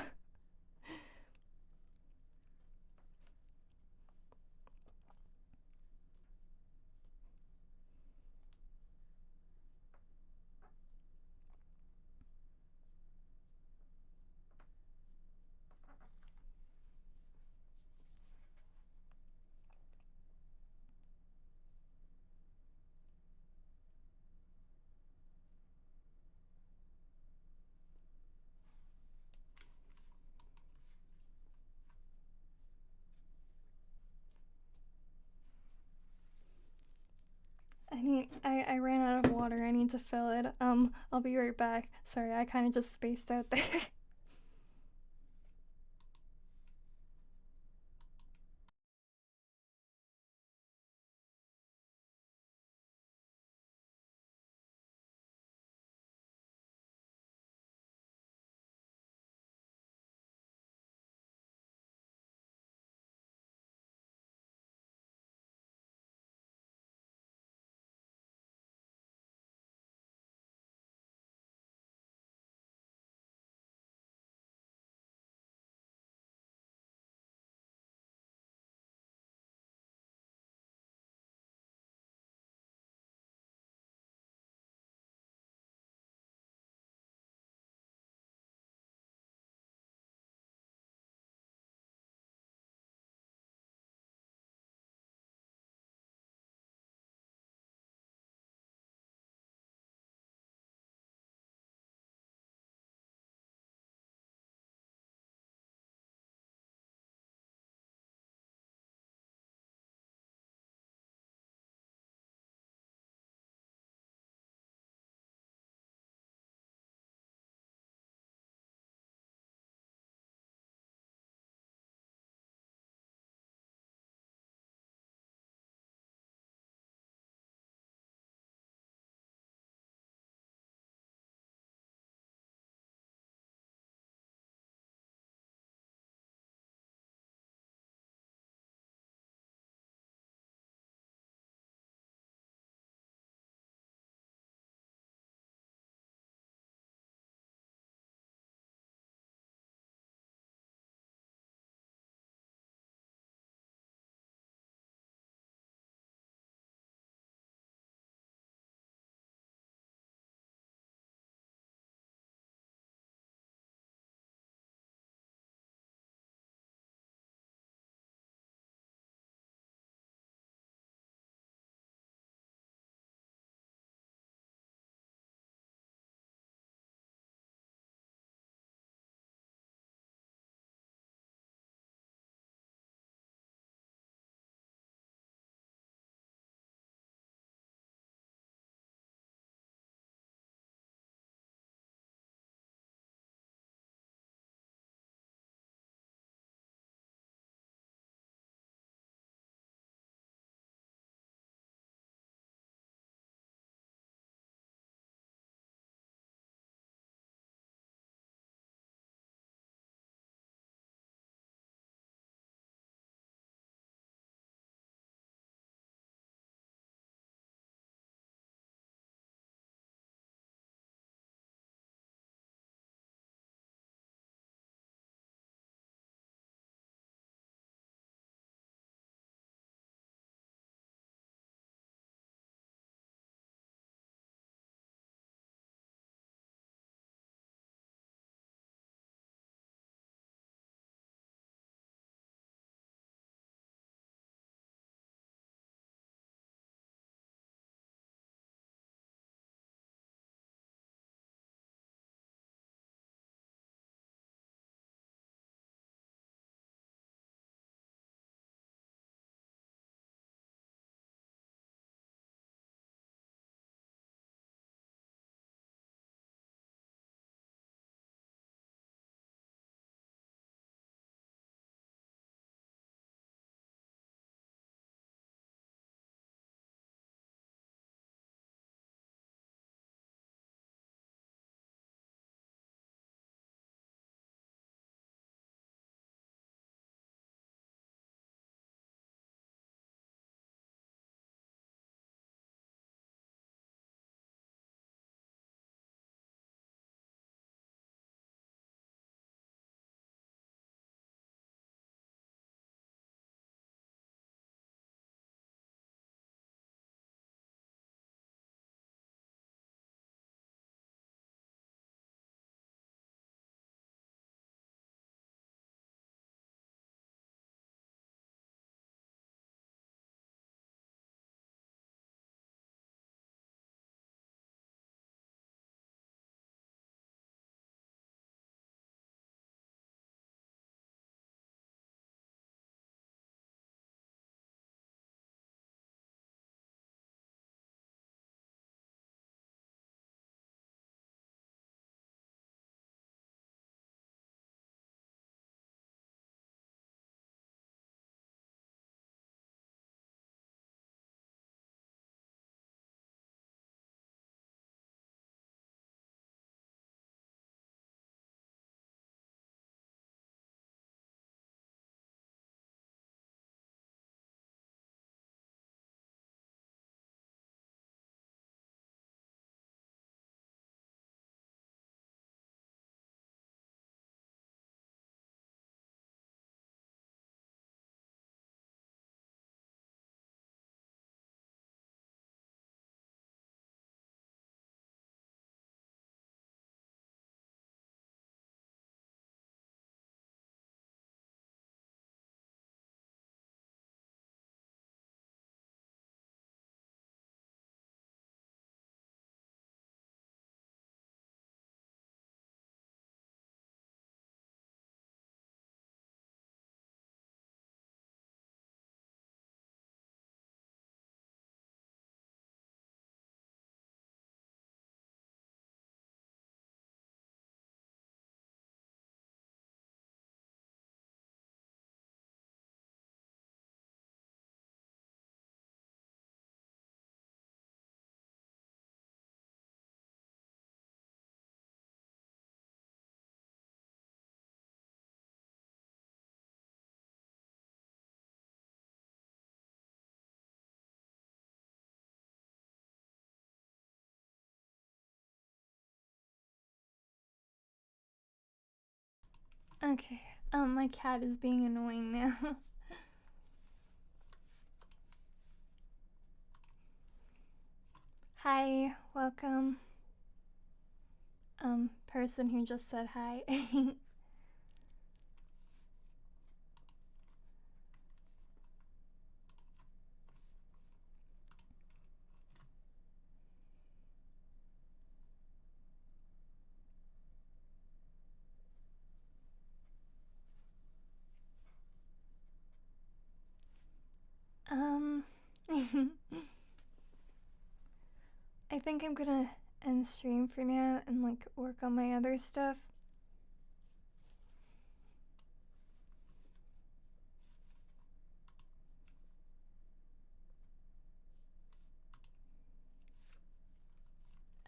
I ran out of water. I need to fill it. I'll be right back. Sorry, I kind of just spaced out there. Okay, my cat is being annoying now. Hi, welcome. Person who just said hi. I think I'm gonna end stream for now and like work on my other stuff.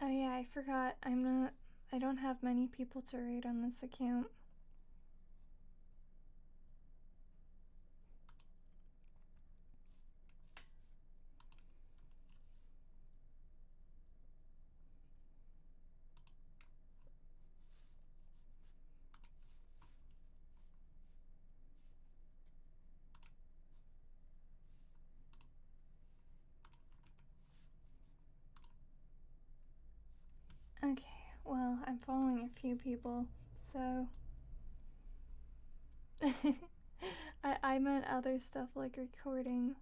Oh yeah, I forgot. I don't have many people to raid on this account. Okay, well, I'm following a few people, so I meant other stuff like recording.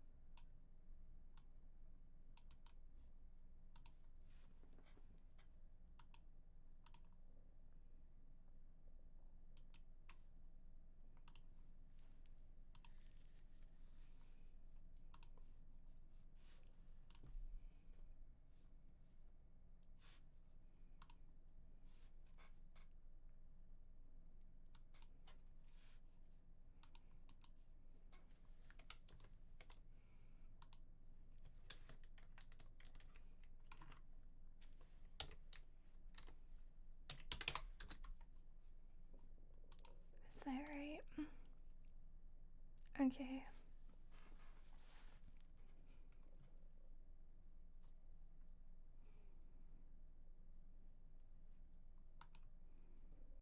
Is that right? Okay.